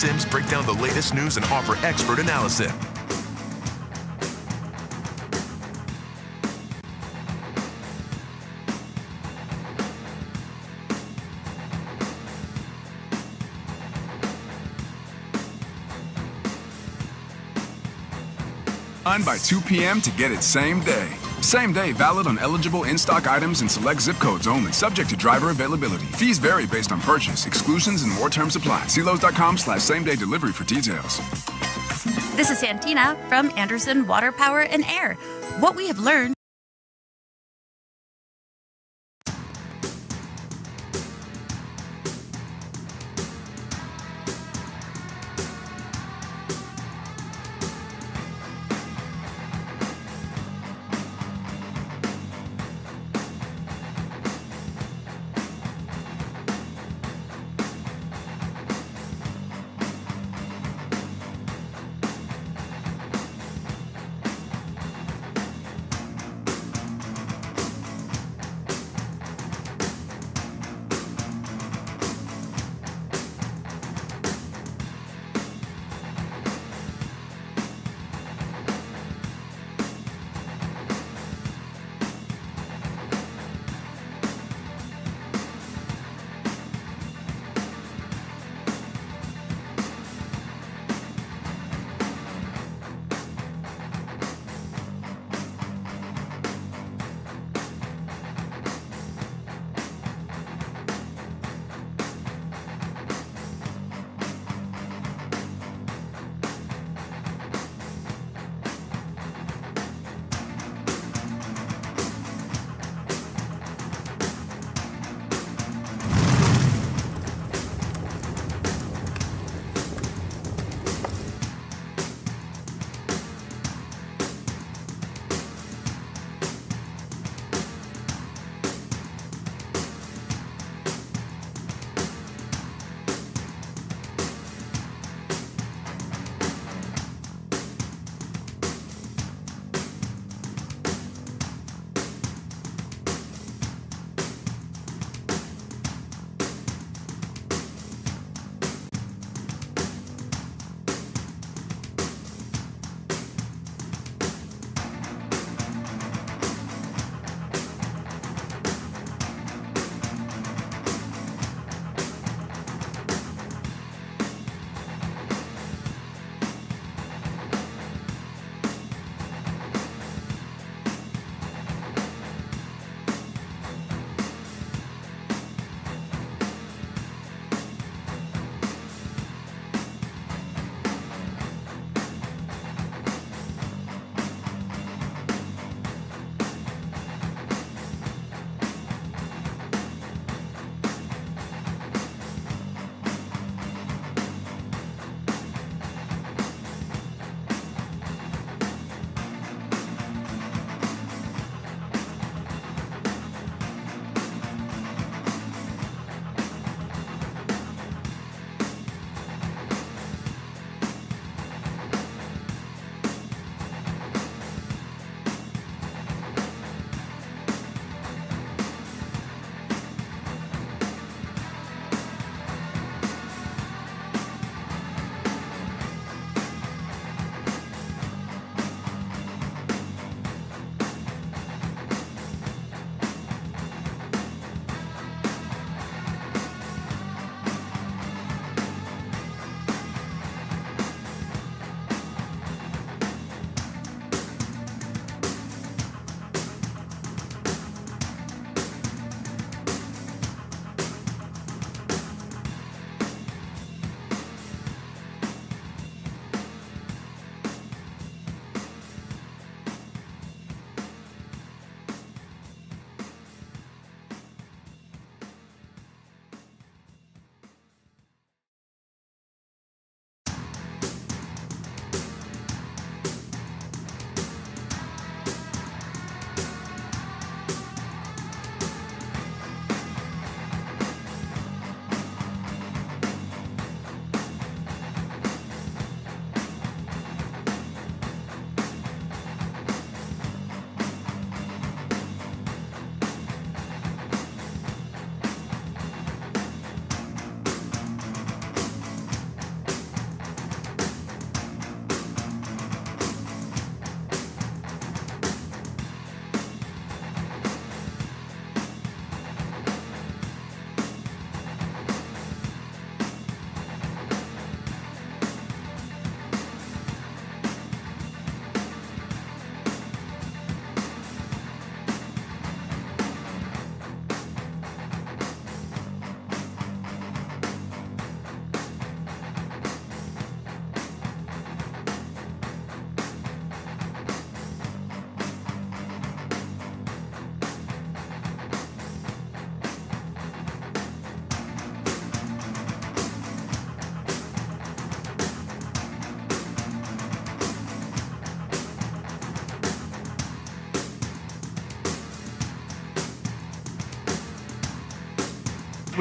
Sims break down the latest news and offer expert analysis. By 2 p.m. to get it same day. Same day valid on eligible in-stock items and select zip codes only, subject to driver availability. Fees vary based on purchase. Exclusions and more terms apply. See Lowe's.com/same-day delivery for details. This is Santina from Anderson Water, Power, and Air. What we have learned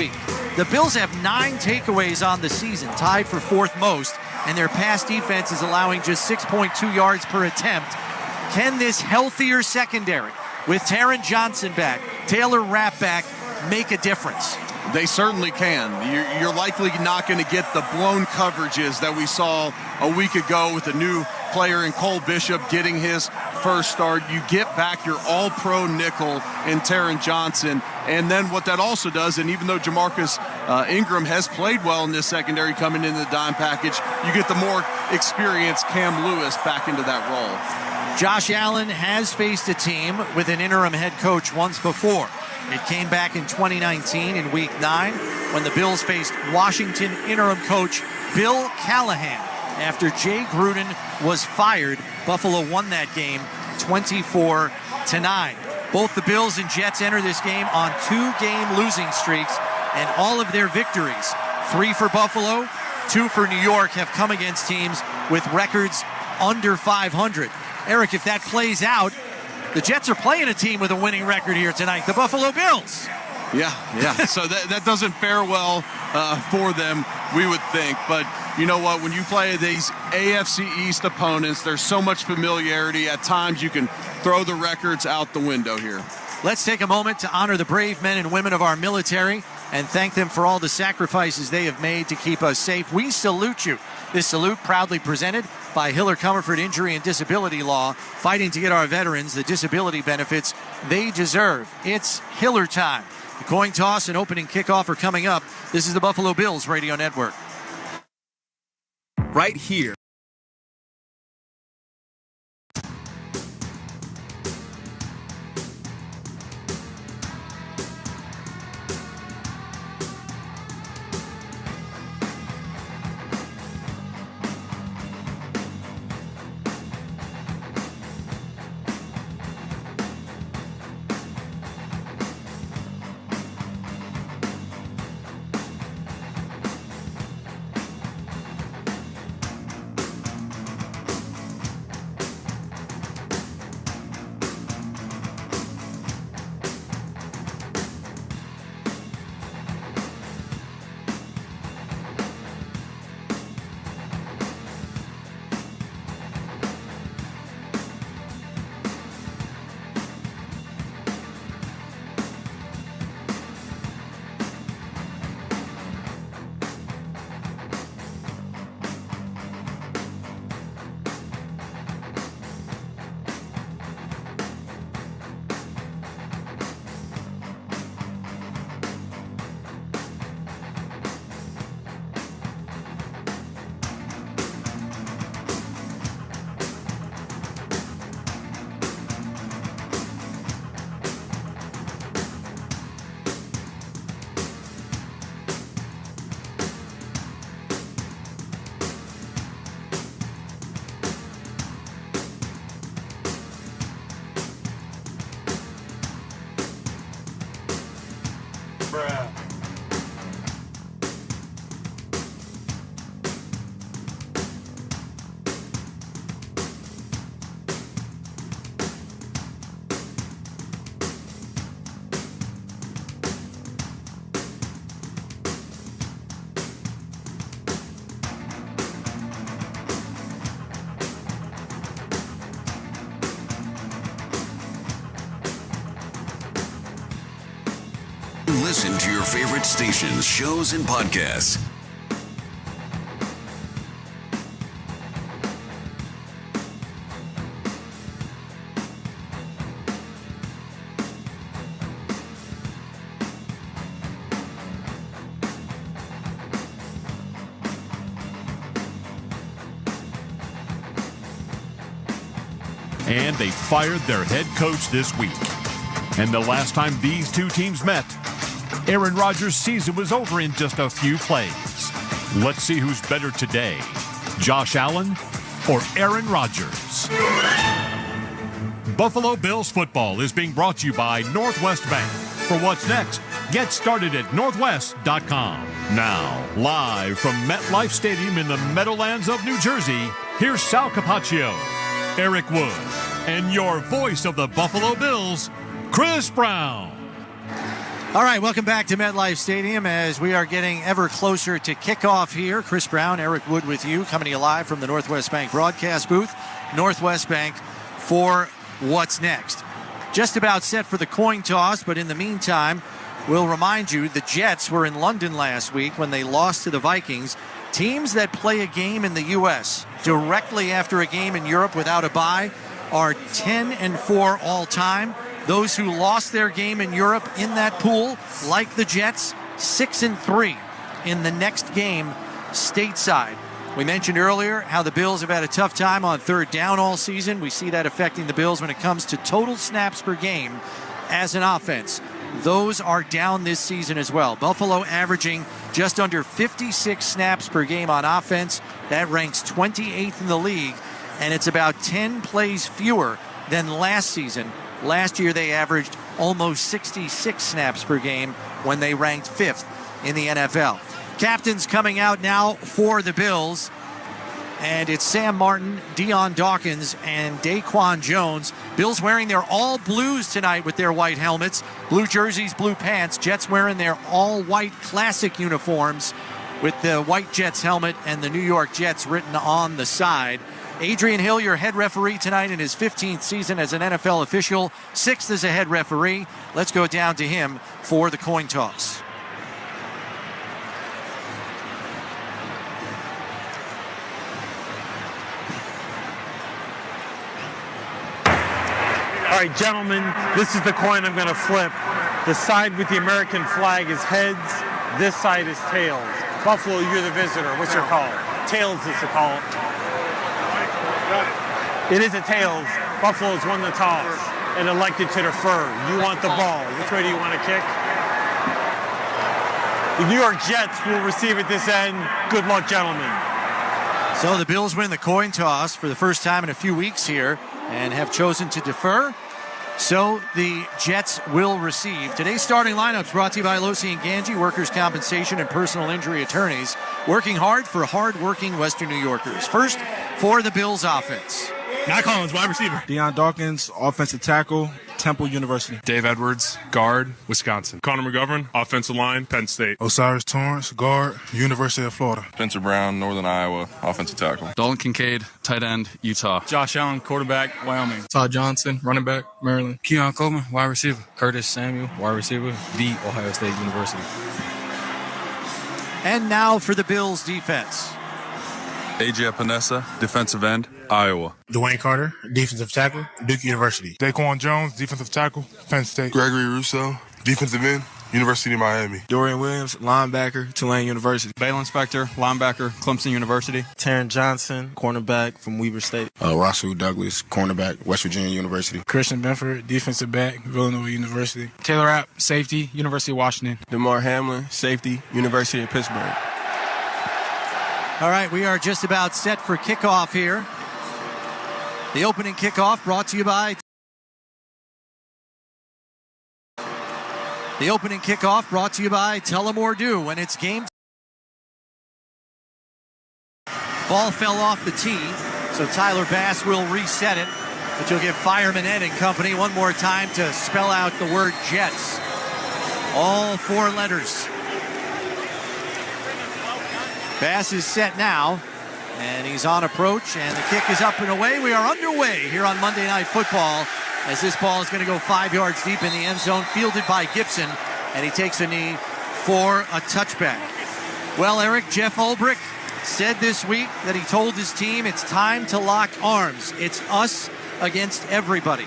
week. The Bills have 9 takeaways on the season, tied for 4th most, and their pass defense is allowing just 6.2 yards per attempt. Can this healthier secondary, with Taron Johnson back, Taylor Rapp back, make a difference? They certainly can. You're likely not going to get the blown coverages that we saw a week ago with a new player in Cole Bishop getting his first start. You get back your all-pro nickel in Taron Johnson. And then what that also does, and even though Jamarcus Ingram has played well in this secondary coming into the dime package, you get the more experienced Cam Lewis back into that role. Josh Allen has faced a team with an interim head coach once before. It came back in 2019 in Week 9 when the Bills faced Washington interim coach Bill Callahan. After Jay Gruden was fired, Buffalo won that game 24-9. Both the Bills and Jets enter this game on 2-game losing streaks, and all of their victories, 3 for Buffalo, 2 for New York, have come against teams with records under 500. Eric, if that plays out, the Jets are playing a team with a winning record here tonight, the Buffalo Bills. Yeah. So that doesn't fare well for them, we would think. But you know what? When you play these AFC East opponents, there's so much familiarity. At times, you can throw the records out the window here. Let's take a moment to honor the brave men and women of our military and thank them for all the sacrifices they have made to keep us safe. We salute you. This salute proudly presented by Hiller Comerford Injury and Disability Law, fighting to get our veterans the disability benefits they deserve. It's Hiller time. The coin toss and opening kickoff are coming up. This is the Buffalo Bills Radio Network. Right here. Listen to your favorite stations, shows, and podcasts. And they fired their head coach this week. And the last time these two teams met, Aaron Rodgers' season was over in just a few plays. Let's see who's better today, Josh Allen or Aaron Rodgers. Buffalo Bills football is being brought to you by Northwest Bank. For what's next, get started at northwest.com. Now, live from MetLife Stadium in the Meadowlands of New Jersey, here's Sal Capaccio, Eric Wood, and your voice of the Buffalo Bills, Chris Brown. All right, welcome back to MetLife Stadium as we are getting ever closer to kickoff here. Chris Brown, Eric Wood with you, coming to you live from the Northwest Bank broadcast booth. Northwest Bank for what's next. Just about set for the coin toss, but in the meantime, we'll remind you the Jets were in London last week when they lost to the Vikings. Teams that play a game in the U.S. directly after a game in Europe without a bye are 10-4 all time. Those who lost their game in Europe in that pool, like the Jets, 6-3 in the next game stateside. We mentioned earlier how the Bills have had a tough time on third down all season. We see that affecting the Bills when it comes to total snaps per game as an offense. Those are down this season as well. Buffalo averaging just under 56 snaps per game on offense. That ranks 28th in the league, and it's about 10 plays fewer than last season. Last year, they averaged almost 66 snaps per game when they ranked 5th in the NFL. Captains coming out now for the Bills, and it's Sam Martin, Deion Dawkins, and Daquan Jones. Bills wearing their all blues tonight with their white helmets, blue jerseys, blue pants. Jets wearing their all-white classic uniforms with the white Jets helmet and the New York Jets written on the side. Adrian Hill, your head referee tonight in his 15th season as an NFL official, 6th as a head referee. Let's go down to him for the coin toss. All right, gentlemen, this is the coin I'm going to flip. The side with the American flag is heads. This side is tails. Buffalo, you're the visitor. What's your call? Tails is the call. It is a tails. Buffalo's won the toss and elected to defer. You want the ball. Which way do you want to kick? The New York Jets will receive at this end. Good luck, gentlemen. So the Bills win the coin toss for the first time in a few weeks here and have chosen to defer. So the Jets will receive. Today's starting lineups brought to you by Losi and Ganji, workers' compensation and personal injury attorneys, working hard for hard-working Western New Yorkers. First, for the Bills offense. Matt Collins, wide receiver. Deion Dawkins, offensive tackle, Temple University. Dave Edwards, guard, Wisconsin. Connor McGovern, offensive line, Penn State. Osiris Torrance, guard, University of Florida. Spencer Brown, Northern Iowa, offensive tackle. Dalton Kincaid, tight end, Utah. Josh Allen, quarterback, Wyoming. Todd Johnson, running back, Maryland. Keon Coleman, wide receiver. Curtis Samuel, wide receiver, The Ohio State University. And now for the Bills defense. AJ Epinesa, defensive end, Iowa. Dwayne Carter, defensive tackle, Duke University. Daquan Jones, defensive tackle, Penn State. Gregory Rousseau, defensive end, University of Miami. Dorian Williams, linebacker, Tulane University. Balen Spector, linebacker, Clemson University. Taryn Johnson, cornerback from Weber State. Russell Douglas, cornerback, West Virginia University. Christian Benford, defensive back, Villanova University. Taylor Rapp, safety, University of Washington. DeMar Hamlin, safety, University of Pittsburgh. All right, we are just about set for kickoff here. The opening kickoff brought to you by... Tullamore Dew. When it's game... Ball fell off the tee, so Tyler Bass will reset it. But you'll give Fireman Ed and company one more time to spell out the word Jets. All 4 letters. Bass is set now, and he's on approach, and the kick is up and away. We are underway here on Monday Night Football as this ball is going to go 5 yards deep in the end zone, fielded by Gibson, and he takes a knee for a touchback. Well, Eric, Jeff Ulbrich said this week that he told his team it's time to lock arms. It's us against everybody.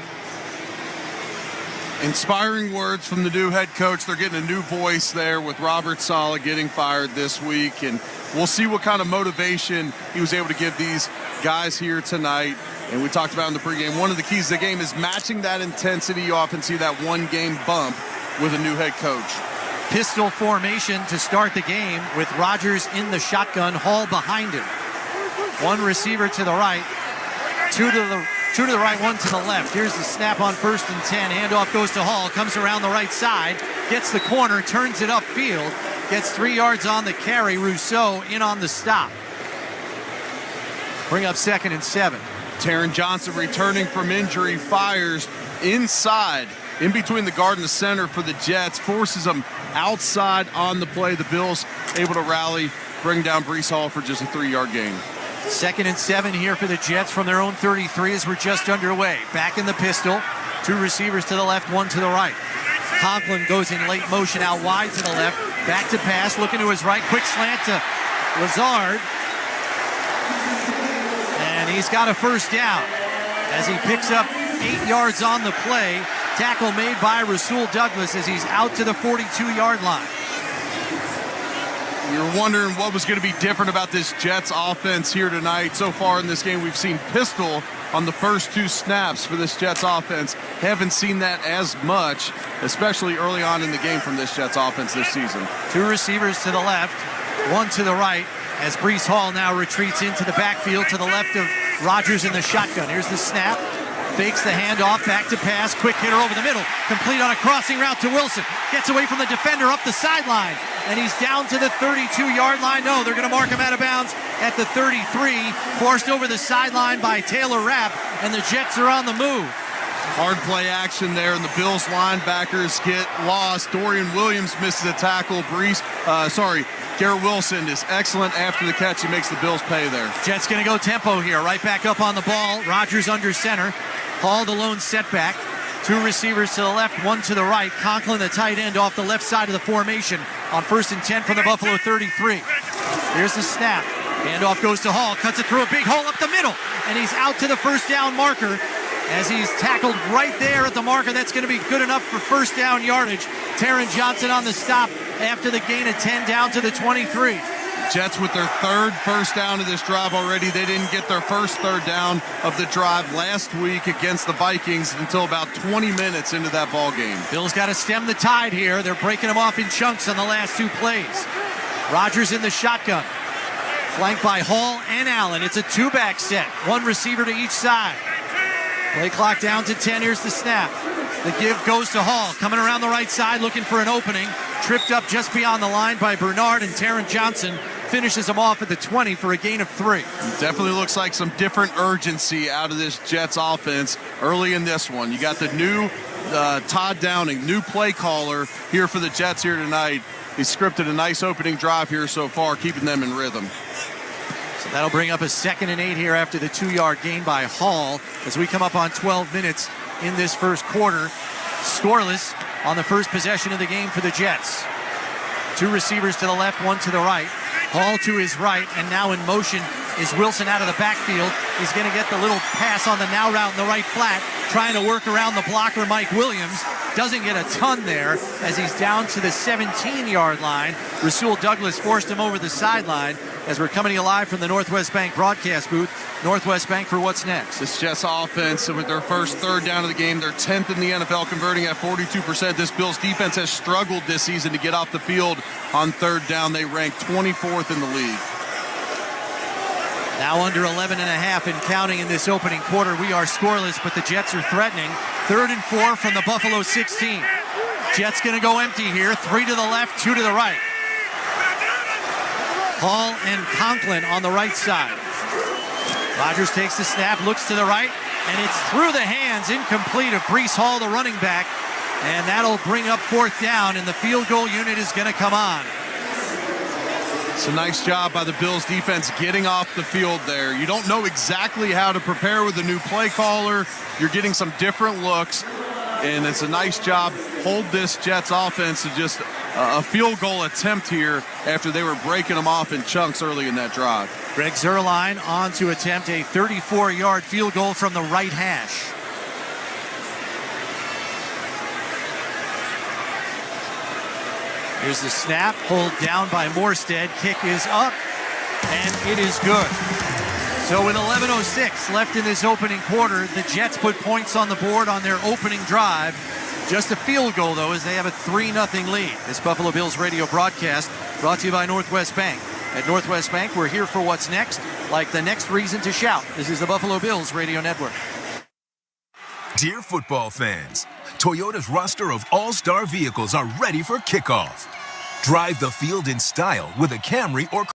Inspiring words from the new head coach. They're getting a new voice there with Robert Saleh getting fired this week, and we'll see what kind of motivation he was able to give these guys here tonight. And we talked about in the pregame, one of the keys to the game is matching that intensity. You often see that one-game bump with a new head coach. Pistol formation to start the game with Rodgers in the shotgun, Hall behind him. One receiver to the right, two to the right, one to the left. Here's the snap on 1st and 10. Handoff goes to Hall, comes around the right side, gets the corner, turns it upfield, gets 3 yards on the carry. Rousseau in on the stop. Bring up 2nd and 7. Taryn Johnson returning from injury, fires inside in between the guard and the center for the Jets, forces them outside on the play. The Bills able to rally, bring down Breece Hall for just a 3-yard gain. 2nd and 7 here for the Jets from their own 33 as we're just underway. Back in the pistol. 2 receivers to the left, 1 to the right. Conklin goes in late motion out wide to the left. Back to pass, looking to his right. Quick slant to Lazard. And he's got a first down as he picks up 8 yards on the play. Tackle made by Rasul Douglas as he's out to the 42-yard line. You're wondering what was going to be different about this Jets offense here tonight. So far in this game, we've seen pistol on the first 2 snaps for this Jets offense. Haven't seen that as much, especially early on in the game from this Jets offense this season. 2 receivers to the left, 1 to the right, as Breece Hall now retreats into the backfield to the left of Rodgers in the shotgun. Here's the snap. Fakes the handoff, back to pass, quick hitter over the middle, complete on a crossing route to Wilson. Gets away from the defender up the sideline, and he's down to the 32-yard line. No, they're going to mark him out of bounds at the 33, forced over the sideline by Taylor Rapp, and the Jets are on the move. Hard play action there, and the Bills linebackers get lost. Dorian Williams misses a tackle. Garrett Wilson is excellent after the catch. He makes the Bills pay there. Jets going to go tempo here. Right back up on the ball. Rodgers under center. Hall the lone setback. 2 receivers to the left, 1 to the right. Conklin, the tight end, off the left side of the formation on 1st and 10 from the Buffalo 33. Here's the snap. Handoff goes to Hall. Cuts it through a big hole up the middle. And he's out to the first down marker as he's tackled right there at the marker. That's going to be good enough for first down yardage. Taron Johnson on the stop after the gain of 10 down to the 23. Jets with their 3rd first down of this drive already. They didn't get their first 3rd down of the drive last week against the Vikings until about 20 minutes into that ball game. Bills got to stem the tide here. They're breaking them off in chunks on the last 2 plays. Rodgers in the shotgun, flanked by Hall and Allen. It's a 2-back set, 1 receiver to each side. Play clock down to 10. Here's the snap. The give goes to Hall, coming around the right side, looking for an opening. Tripped up just beyond the line by Bernard, and Taron Johnson finishes him off at the 20 for a gain of 3. Definitely looks like some different urgency out of this Jets offense early in this one. You got the new Todd Downing, new play caller here for the Jets here tonight. He scripted a nice opening drive here so far, keeping them in rhythm. So that'll bring up a 2nd and 8 here after the 2-yard gain by Hall as we come up on 12 minutes in this first quarter. Scoreless on the first possession of the game for the Jets. 2 receivers to the left, 1 to the right. Hall to his right, and now in motion is Wilson out of the backfield. He's going to get the little pass on the now route in the right flat, trying to work around the blocker, Mike Williams. Doesn't get a ton there as he's down to the 17-yard line. Rasul Douglas forced him over the sideline as we're coming alive from the Northwest Bank broadcast booth. Northwest Bank for what's next. This Jets offense with their first 3rd down of the game. They're 10th in the NFL, converting at 42%. This Bills defense has struggled this season to get off the field on 3rd down. They rank 24th in the league. Now under 11 and a half and counting in this opening quarter. We are scoreless, but the Jets are threatening. 3rd and 4 from the Buffalo 16. Jets going to go empty here. 3 to the left, 2 to the right. Hall and Conklin on the right side. Rodgers takes the snap, looks to the right, and it's through the hands, incomplete, of Breece Hall, the running back. And that'll bring up 4th down, and the field goal unit is going to come on. It's a nice job by the Bills defense getting off the field there. You don't know exactly how to prepare with a new play caller. You're getting some different looks, and it's a nice job. Hold this Jets offense to just a field goal attempt here after they were breaking them off in chunks early in that drive. Greg Zuerlein on to attempt a 34-yard field goal from the right hash. Here's the snap, pulled down by Morstead. Kick is up, and it is good. So with 11:06 left in this opening quarter, the Jets put points on the board on their opening drive. Just a field goal, though, as they have a 3-0 lead. This Buffalo Bills radio broadcast brought to you by Northwest Bank. At Northwest Bank, we're here for what's next, like the next reason to shout. This is the Buffalo Bills radio network. Dear football fans, Toyota's roster of all-star vehicles are ready for kickoff. Drive the field in style with a Camry or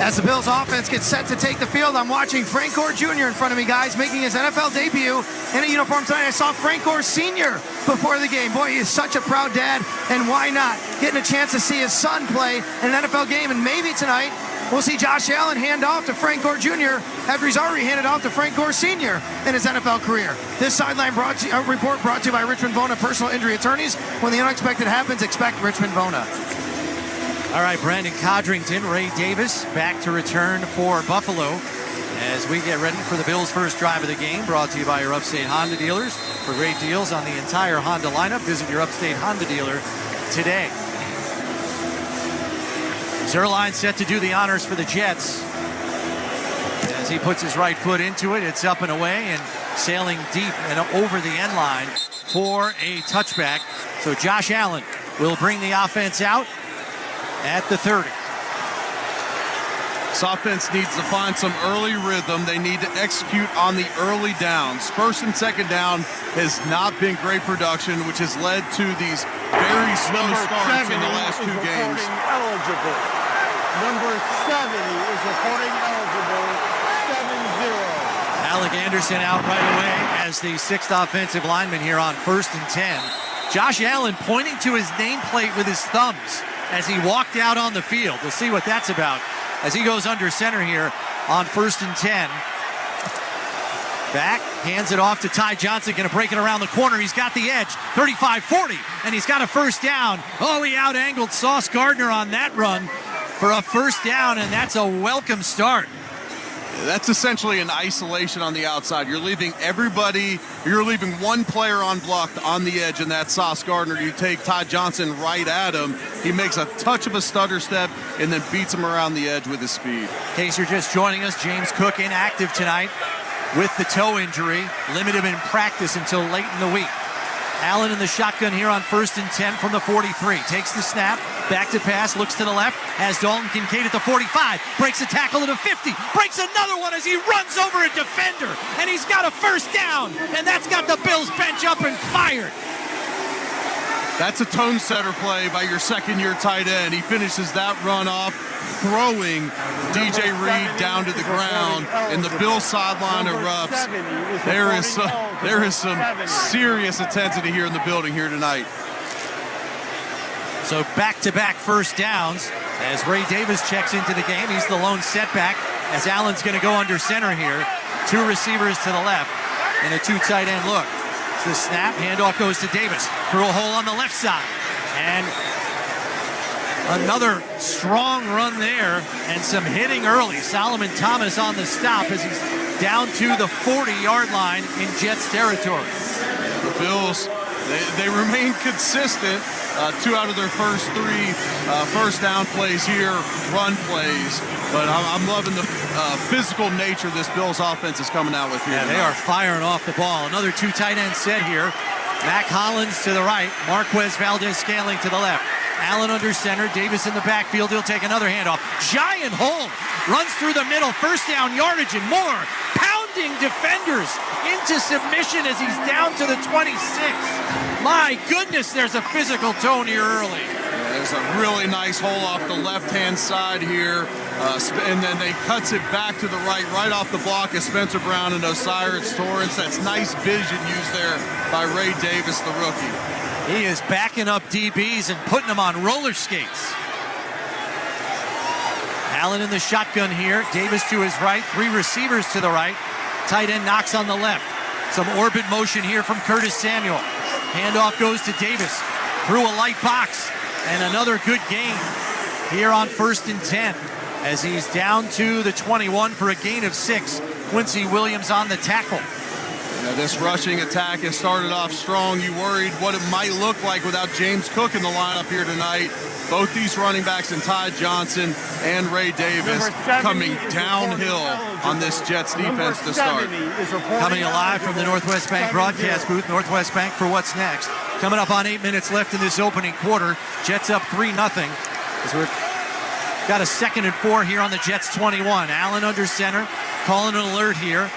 As the Bills offense gets set to take the field, I'm watching Frank Gore Jr. in front of me, guys, making his NFL debut in a uniform tonight. I saw Frank Gore Sr. before the game. Boy, he is such a proud dad, and why not? Getting a chance to see his son play in an NFL game, and maybe tonight we'll see Josh Allen hand off to Frank Gore Jr. after he's already handed off to Frank Gore Sr. in his NFL career. This sideline report brought to you by Richmond Vona Personal Injury Attorneys. When the unexpected happens, expect Richmond Vona. All right, Brandon Codrington, Ray Davis back to return for Buffalo as we get ready for the Bills' first drive of the game, brought to you by your Upstate Honda dealers. For great deals on the entire Honda lineup, visit your Upstate Honda dealer today. Zerline set to do the honors for the Jets. As he puts his right foot into it, it's up and away and sailing deep and over the end line for a touchback. So Josh Allen will bring the offense out at the 30. This offense needs to find some early rhythm. They need to execute on the early downs. First and second down has not been great production, which has led to these very slow starts in the last two games. Eligible. Number 70 is reporting eligible. 7-0. Alec Anderson out right away as the sixth offensive lineman here on 1st and 10. Josh Allen pointing to his nameplate with his thumbs as he walked out on the field. We'll see what that's about as he goes under center here on 1st and 10. Back, hands it off to Ty Johnson, going to break it around the corner. He's got the edge, 35-40, and he's got a first down. Oh, he out-angled Sauce Gardner on that run for a first down, and that's a welcome start. That's essentially an isolation on the outside. You're leaving one player unblocked on the edge, and that's Sauce Gardner. You take Ty Johnson right at him. He makes a touch of a stutter step and then beats him around the edge with his speed. In case you're just joining us, James Cook inactive tonight with the toe injury. Limited in practice until late in the week. Allen in the shotgun here on 1st and 10 from the 43. Takes the snap, back to pass, looks to the left, has Dalton Kincaid at the 45, breaks a tackle at the 50, breaks another one as he runs over a defender, and he's got a first down, and that's got the Bills bench up and fired. That's a tone setter play by your second-year tight end. He finishes that run off, throwing DJ Reed down to the ground, and the Bills sideline erupts. There is some serious intensity here in the building here tonight. So back-to-back first downs as Ray Davis checks into the game. He's the lone setback as Allen's going to go under center here. Two receivers to the left and a two tight end look. The snap, handoff goes to Davis through a hole on the left side. And another strong run there and some hitting early. Solomon Thomas on the stop as he's down to the 40-yard line in Jets territory. The Bills, they remain consistent. 2 out of their first 3 first down plays here, run plays. But I'm loving the physical nature this Bills offense is coming out with here. Yeah, they are firing off the ball. Another two tight end set here. Mac Hollins to the right, Marquez Valdez-Scaling to the left. Allen under center, Davis in the backfield. He'll take another handoff. Giant hole, runs through the middle, first down yardage and more. Pounding defenders into submission as he's down to the 26. My goodness, there's a physical tone here early. There's a really nice hole off the left-hand side here, and then they cuts it back to the right off the block of Spencer Brown and Osiris Torrance. That's nice vision used there by Ray Davis, the rookie. He is backing up DBs and putting them on roller skates. Allen in the shotgun here. Davis to his right, 3 receivers to the right. Tight end knocks on the left. Some orbit motion here from Curtis Samuel. Handoff goes to Davis through a light box. And another good gain here on 1st and 10 as he's down to the 21 for a gain of 6. Quincy Williams on the tackle. This rushing attack has started off strong. You worried what it might look like without James Cook in the lineup here tonight. Both these running backs and Ty Johnson and Ray Davis coming downhill on this Jets defense to start. Coming alive from the Northwest Bank broadcast booth. Northwest Bank for what's next. Coming up on 8 minutes left in this opening quarter. Jets up 3-0 as we're got a 2nd and 4 here on the Jets 21. Allen under center, calling an alert here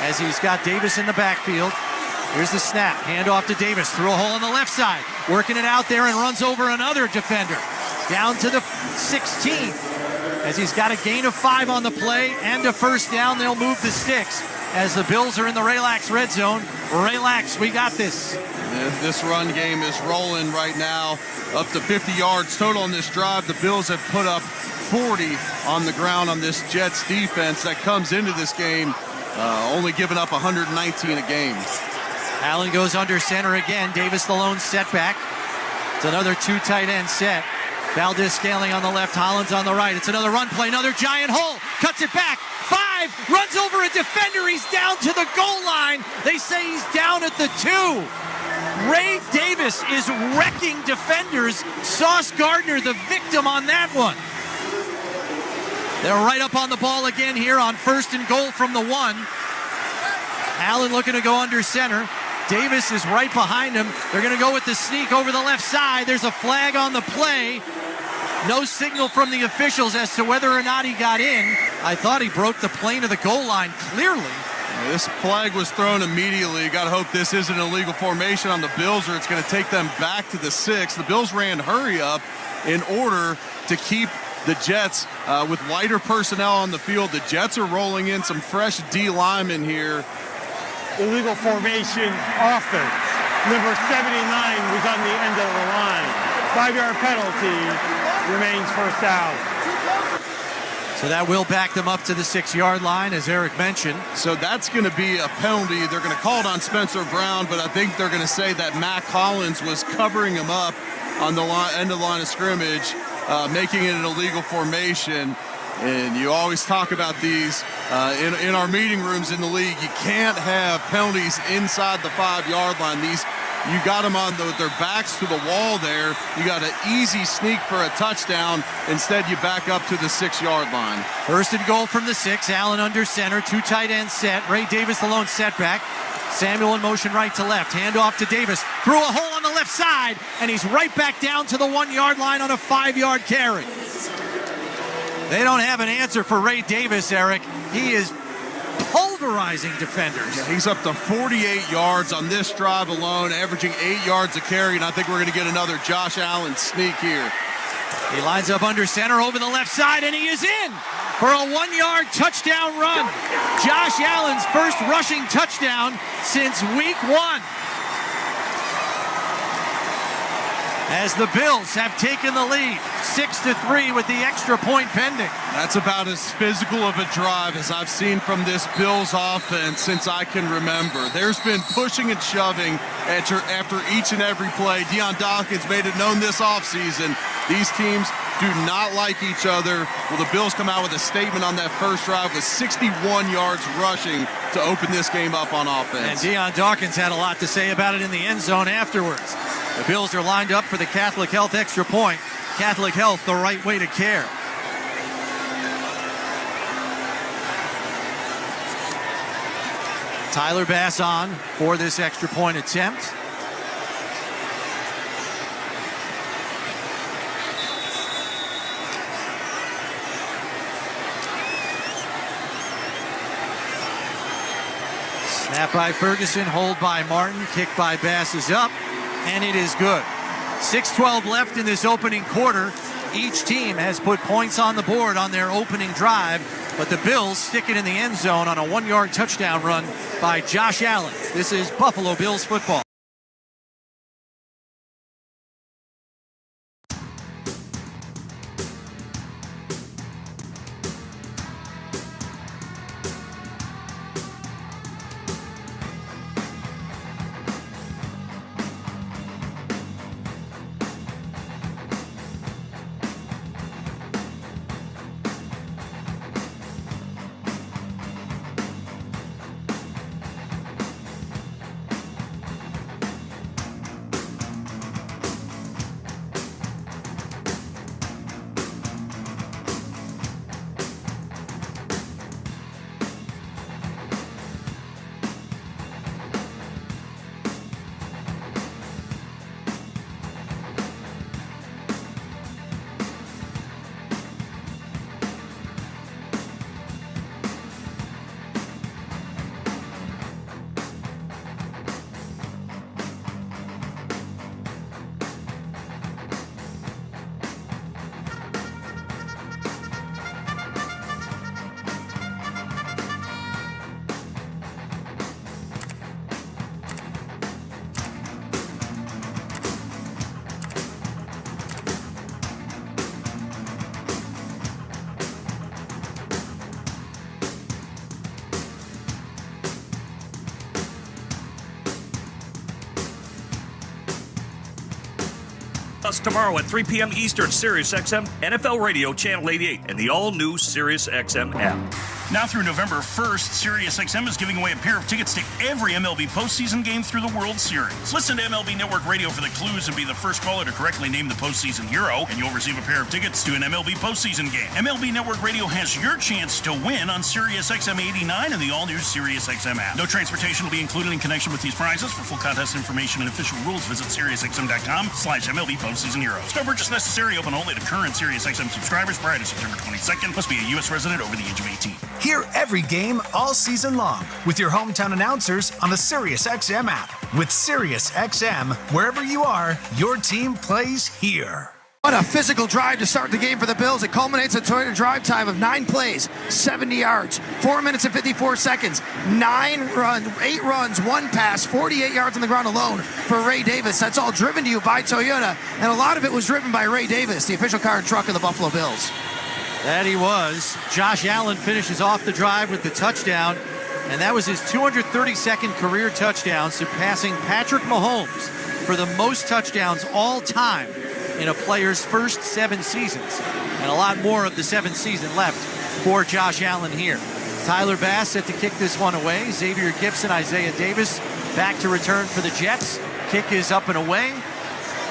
as he's got Davis in the backfield. Here's the snap, handoff to Davis through a hole on the left side, working it out there and runs over another defender down to the 16. as he's got a gain of 5 on the play and a first down. They'll move the sticks as the Bills are in the Relax red zone. Relax, we got this. This run game is rolling right now, up to 50 yards total on this drive. The Bills have put up 40 on the ground on this Jets defense that comes into this game, only giving up 119 a game. Allen goes under center again. Davis the lone setback. It's another 2 tight end set. Valdez scaling on the left, Hollins on the right. It's another run play, another giant hole. Cuts it back. 5, runs over a defender. He's down to the goal line. They say he's down at the 2. Ray Davis is wrecking defenders. Sauce Gardner, the victim on that one. They're right up on the ball again here on 1st and goal from the 1. Allen looking to go under center. Davis is right behind him. They're going to go with the sneak over the left side. There's a flag on the play. No signal from the officials as to whether or not he got in. I thought he broke the plane of the goal line clearly. This flag was thrown immediately. Got to hope this isn't an illegal formation on the Bills, or it's going to take them back to the 6. The Bills ran hurry up in order to keep the Jets with lighter personnel on the field. The Jets are rolling in some fresh D linemen here. Illegal formation offense. Number 79 was on the end of the line. 5-yard penalty. Remains first down. So that will back them up to the 6-yard line, as Eric mentioned. So that's going to be a penalty. They're going to call it on Spencer Brown, but I think they're going to say that Matt Collins was covering him up on the end of the line of scrimmage, making it an illegal formation. And you always talk about these in our meeting rooms in the league. You can't have penalties inside the 5-yard line. You got them on their backs to the wall there. You got an easy sneak for a touchdown. Instead, you back up to the 6-yard line. 1st and goal from the 6. Allen under center. 2 tight end set. Ray Davis the lone setback. Samuel in motion right to left. Hand off to Davis. Through a hole on the left side. And he's right back down to the 1-yard line on a 5-yard carry. They don't have an answer for Ray Davis, Eric. He is pulverizing defenders. Yeah, he's up to 48 yards on this drive alone, averaging 8 yards a carry, and I think we're going to get another Josh Allen sneak here. He lines up under center over the left side, and he is in for a 1-yard touchdown run. Josh Allen's first rushing touchdown since week 1. As the Bills have taken the lead, 6-3 with the extra point pending. That's about as physical of a drive as I've seen from this Bills offense since I can remember. There's been pushing and shoving after each and every play. Deion Dawkins made it known this offseason. These teams do not like each other. Well, the Bills come out with a statement on that first drive with 61 yards rushing to open this game up on offense. And Deion Dawkins had a lot to say about it in the end zone afterwards. The Bills are lined up for the Catholic Health extra point. Catholic Health, the right way to care. Tyler Bass on for this extra point attempt. Snap by Ferguson, hold by Martin, kick by Bass is up. And it is good. 6:12 left in this opening quarter. Each team has put points on the board on their opening drive, but the Bills stick it in the end zone on a 1-yard touchdown run by Josh Allen. This is Buffalo Bills football. Plus tomorrow at 3 p.m. Eastern, SiriusXM, NFL Radio Channel 88, and the all-new SiriusXM app. Now through November 1st, SiriusXM is giving away a pair of tickets to every MLB postseason game through the World Series. Listen to MLB Network Radio for the clues and be the first caller to correctly name the postseason hero, and you'll receive a pair of tickets to an MLB postseason game. MLB Network Radio has your chance to win on SiriusXM 89 and the all-new SiriusXM app. No transportation will be included in connection with these prizes. For full contest information and official rules, visit SiriusXM.com/MLB postseason hero. Score purchase necessary. Open only to current SiriusXM subscribers prior to September 22nd. Must be a U.S. resident over the age of 18. Hear every game all season long with your hometown announcers on the SiriusXM app. With SiriusXM, wherever you are, your team plays here. What a physical drive to start the game for the Bills. It culminates in a Toyota drive time of 9 plays, 70 yards, 4 minutes and 54 seconds, 8 runs, 1 pass, 48 yards on the ground alone for Ray Davis. That's all driven to you by Toyota, and a lot of it was driven by Ray Davis, the official car and truck of the Buffalo Bills. That he was. Josh Allen finishes off the drive with the touchdown, and that was his 232nd career touchdown, surpassing Patrick Mahomes for the most touchdowns all time in a player's first 7 seasons. And a lot more of the 7th season left for Josh Allen here. Tyler Bass set to kick this one away. Xavier Gibson, Isaiah Davis back to return for the Jets. Kick is up and away,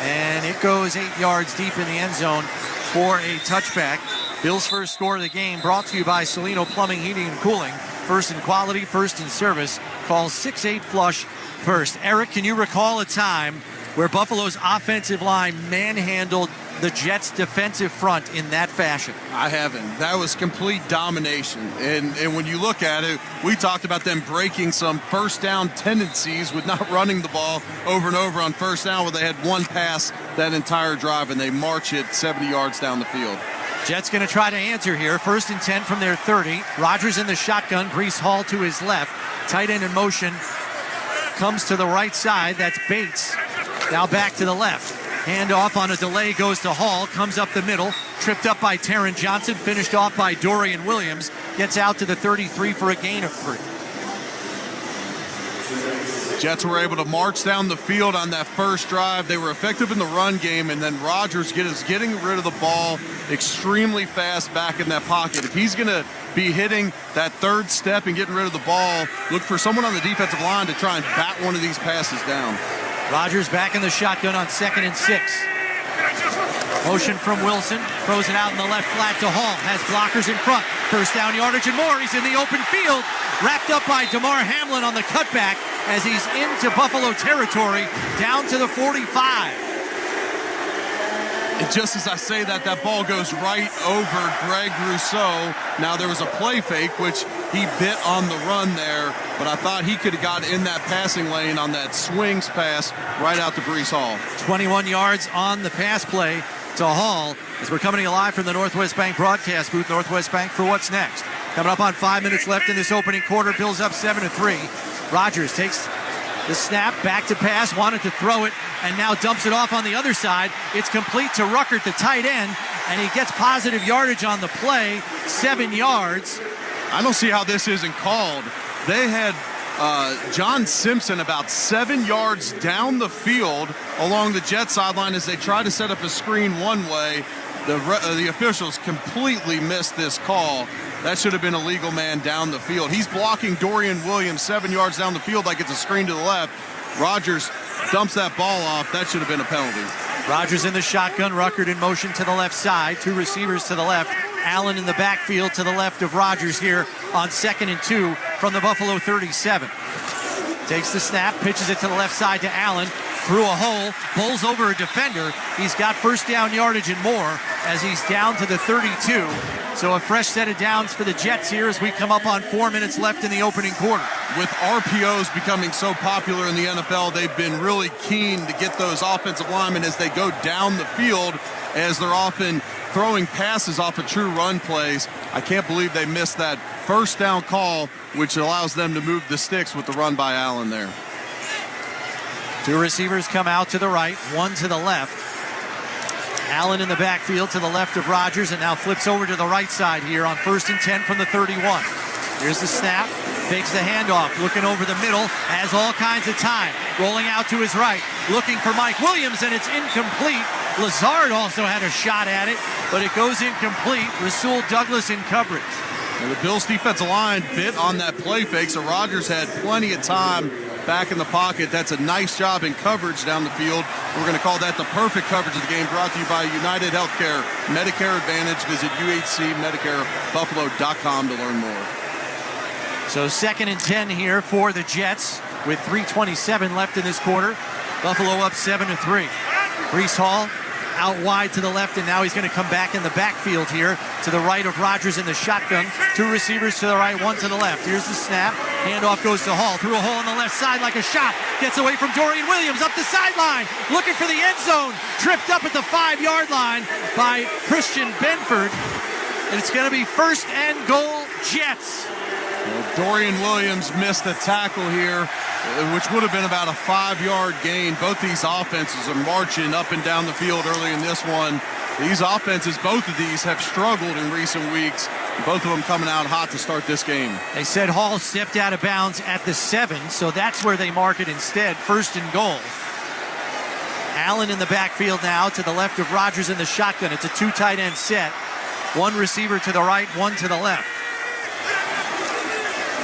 and it goes 8 yards deep in the end zone for a touchback. Bill's first score of the game brought to you by Salino Plumbing, Heating, and Cooling. First in quality, first in service. Call 6-8-FLUSH first. Eric, can you recall a time where Buffalo's offensive line manhandled the Jets' defensive front in that fashion? I haven't. That was complete domination. And when you look at it, we talked about them breaking some first down tendencies with not running the ball over and over on first down, where they had one pass that entire drive, and they march it 70 yards down the field. Jets going to try to answer here. 1st and 10 from their 30. Rodgers in the shotgun. Breece Hall to his left. Tight end in motion. Comes to the right side. That's Bates. Now back to the left. Handoff on a delay goes to Hall. Comes up the middle. Tripped up by Taron Johnson. Finished off by Dorian Williams. Gets out to the 33 for a gain of 3. Jets were able to march down the field on that first drive. They were effective in the run game, and then Rodgers getting rid of the ball extremely fast back in that pocket. If he's going to be hitting that third step and getting rid of the ball, look for someone on the defensive line to try and bat one of these passes down. Rodgers back in the shotgun on 2nd and 6. Motion from Wilson, throws it out in the left flat to Hall, has blockers in front, first down yardage and more. He's in the open field, wrapped up by DeMar Hamlin on the cutback as he's into Buffalo territory, down to the 45. And just as I say that, that ball goes right over Greg Rousseau. Now there was a play fake, which he bit on the run there, but I thought he could have got in that passing lane on that swings pass right out to Breece Hall. 21 yards on the pass play to Hall, as we're coming live from the Northwest Bank broadcast booth. Northwest Bank for what's next. Coming up on 5 minutes left in this opening quarter. Bills up 7-3. Rodgers takes the snap, back to pass, wanted to throw it, and now dumps it off on the other side. It's complete to Ruckert, the tight end, and he gets positive yardage on the play, 7 yards. I don't see how this isn't called. They had John Simpson about 7 yards down the field along the Jet sideline as they try to set up a screen one way. The officials completely missed this call. That should have been a legal man down the field. He's blocking Dorian Williams 7 yards down the field like it's a screen to the left. Rodgers dumps that ball off. That should have been a penalty. Rodgers in the shotgun, Ruckert in motion to the left side. 2 receivers to the left. Allen in the backfield to the left of Rodgers here on 2nd and 2 from the Buffalo 37. Takes the snap, pitches it to the left side to Allen. Through a hole, bowls over a defender. He's got first down yardage and more as he's down to the 32. So a fresh set of downs for the Jets here as we come up on 4 minutes left in the opening quarter. With RPOs becoming so popular in the NFL, they've been really keen to get those offensive linemen as they go down the field, as they're often throwing passes off of true run plays. I can't believe they missed that first down call, which allows them to move the sticks with the run by Allen there. 2 receivers come out to the right, 1 to the left. Allen in the backfield to the left of Rodgers, and now flips over to the right side here on 1st and 10 from the 31. Here's the snap, fakes the handoff, looking over the middle, has all kinds of time, rolling out to his right, looking for Mike Williams, and it's incomplete Lazard also had a shot at it, but it goes incomplete. Rasul Douglas in coverage. And the Bills defensive line bit on that play fake, so Rodgers had plenty of time back in the pocket. That's a nice job in coverage down the field. We're going to call that the perfect coverage of the game, brought to you by United Healthcare Medicare Advantage. Visit UHCMedicareBuffalo.com to learn more. So 2nd and 10 here for the Jets with 3:27 left in this quarter. Buffalo up 7-3. Breece Hall out wide to the left, and now he's going to come back in the backfield here to the right of Rodgers in the shotgun. 2 receivers to the right, 1 to the left. Here's the snap. Handoff goes to Hall through a hole on the left side like a shot. Gets away from Dorian Williams up the sideline. Looking for the end zone. Tripped up at the 5-yard line by Christian Benford. And it's going to be 1st and goal, Jets. Well, Dorian Williams missed the tackle here, which would have been about a 5-yard gain. Both these offenses are marching up and down the field early in this one. These offenses, both of these, have struggled in recent weeks. Both of them coming out hot to start this game. They said Hall stepped out of bounds at the 7, so that's where they mark it instead. 1st and goal. Allen in the backfield now to the left of Rodgers in the shotgun. It's a 2 tight end set. 1 receiver to the right, 1 to the left.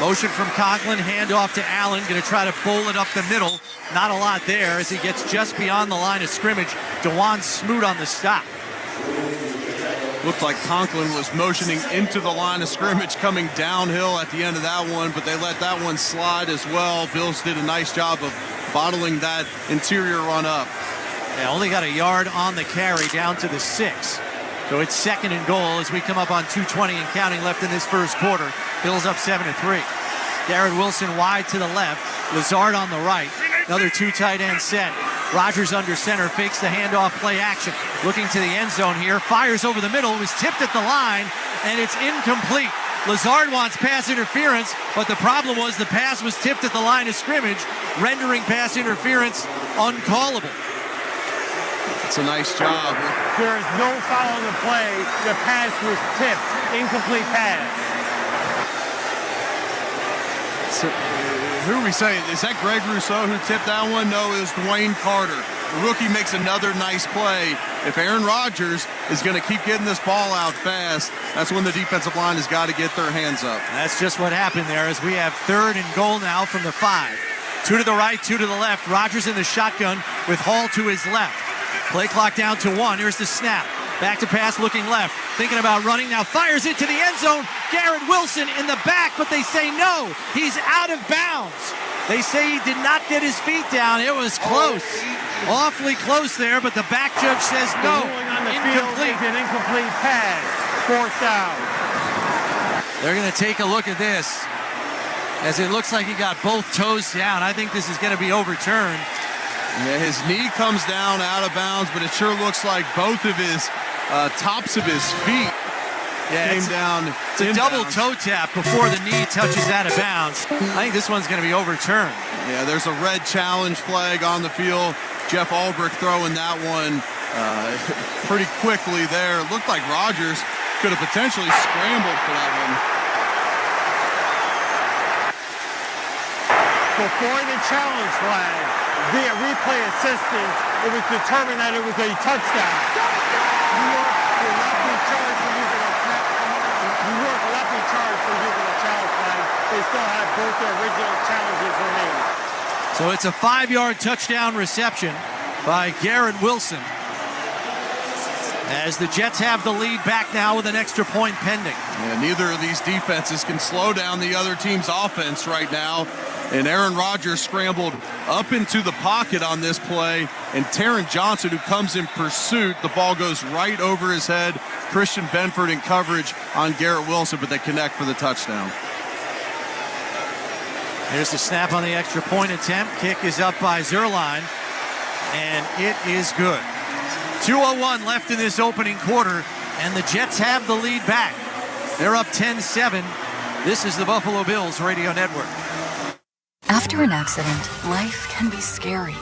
Motion from Conklin, handoff to Allen, going to try to bowl it up the middle. Not a lot there as he gets just beyond the line of scrimmage. DeJuan Smoot on the stop. Looked like Conklin was motioning into the line of scrimmage, coming downhill at the end of that one, but they let that one slide as well. Bills did a nice job of bottling that interior run up. Yeah, only got a yard on the carry down to the 6. So it's 2nd and goal as we come up on 2:20 and counting left in this first quarter. Bills up 7-3. Garrett Wilson wide to the left. Lazard on the right. Another 2 tight end set. Rodgers under center, fakes the handoff, play action. Looking to the end zone here. Fires over the middle. It was tipped at the line, and it's incomplete. Lazard wants pass interference, but the problem was the pass was tipped at the line of scrimmage, rendering pass interference uncallable. It's a nice job. There is no foul on the play. The pass was tipped. Incomplete pass. So, who are we saying? Is that Greg Rousseau who tipped that one? No, it was Dwayne Carter. The rookie makes another nice play. If Aaron Rodgers is going to keep getting this ball out fast, that's when the defensive line has got to get their hands up. That's just what happened there as we have 3rd and goal now from the 5. 2 to the right, 2 to the left. Rodgers in the shotgun with Hall to his left. Play clock down to 1. Here's the snap. Back to pass, looking left. Thinking about running now. Fires into the end zone. Garrett Wilson in the back, but they say no. He's out of bounds. They say he did not get his feet down. It was close. Awfully close there, but the back judge says no. Incomplete. An incomplete pass. 4th down. They're going to take a look at this as it looks like he got both toes down. I think this is going to be overturned. Yeah, his knee comes down out of bounds, but it sure looks like both of his tops of his feet came down. It's a double toe tap before the knee touches out of bounds. I think this one's going to be overturned. Yeah, there's a red challenge flag on the field. Jeff Ulbrich throwing that one pretty quickly there. It looked like Rodgers could have potentially scrambled for that one. Before the challenge flag, via replay assistance, it was determined that it was a touchdown. New York will not be charged for using a challenge flag. They still have both their original challenges remaining. So it's a 5-yard touchdown reception by Garrett Wilson, as the Jets have the lead back now with an extra point pending. Yeah, neither of these defenses can slow down the other team's offense right now. And Aaron Rodgers scrambled up into the pocket on this play. And Taron Johnson, who comes in pursuit, the ball goes right over his head. Christian Benford in coverage on Garrett Wilson, but they connect for the touchdown. Here's the snap on the extra point attempt. Kick is up by Zerline, and it is good. 2:01 left in this opening quarter, and the Jets have the lead back. They're up 10-7. This is the Buffalo Bills Radio Network. After an accident, life can be scary.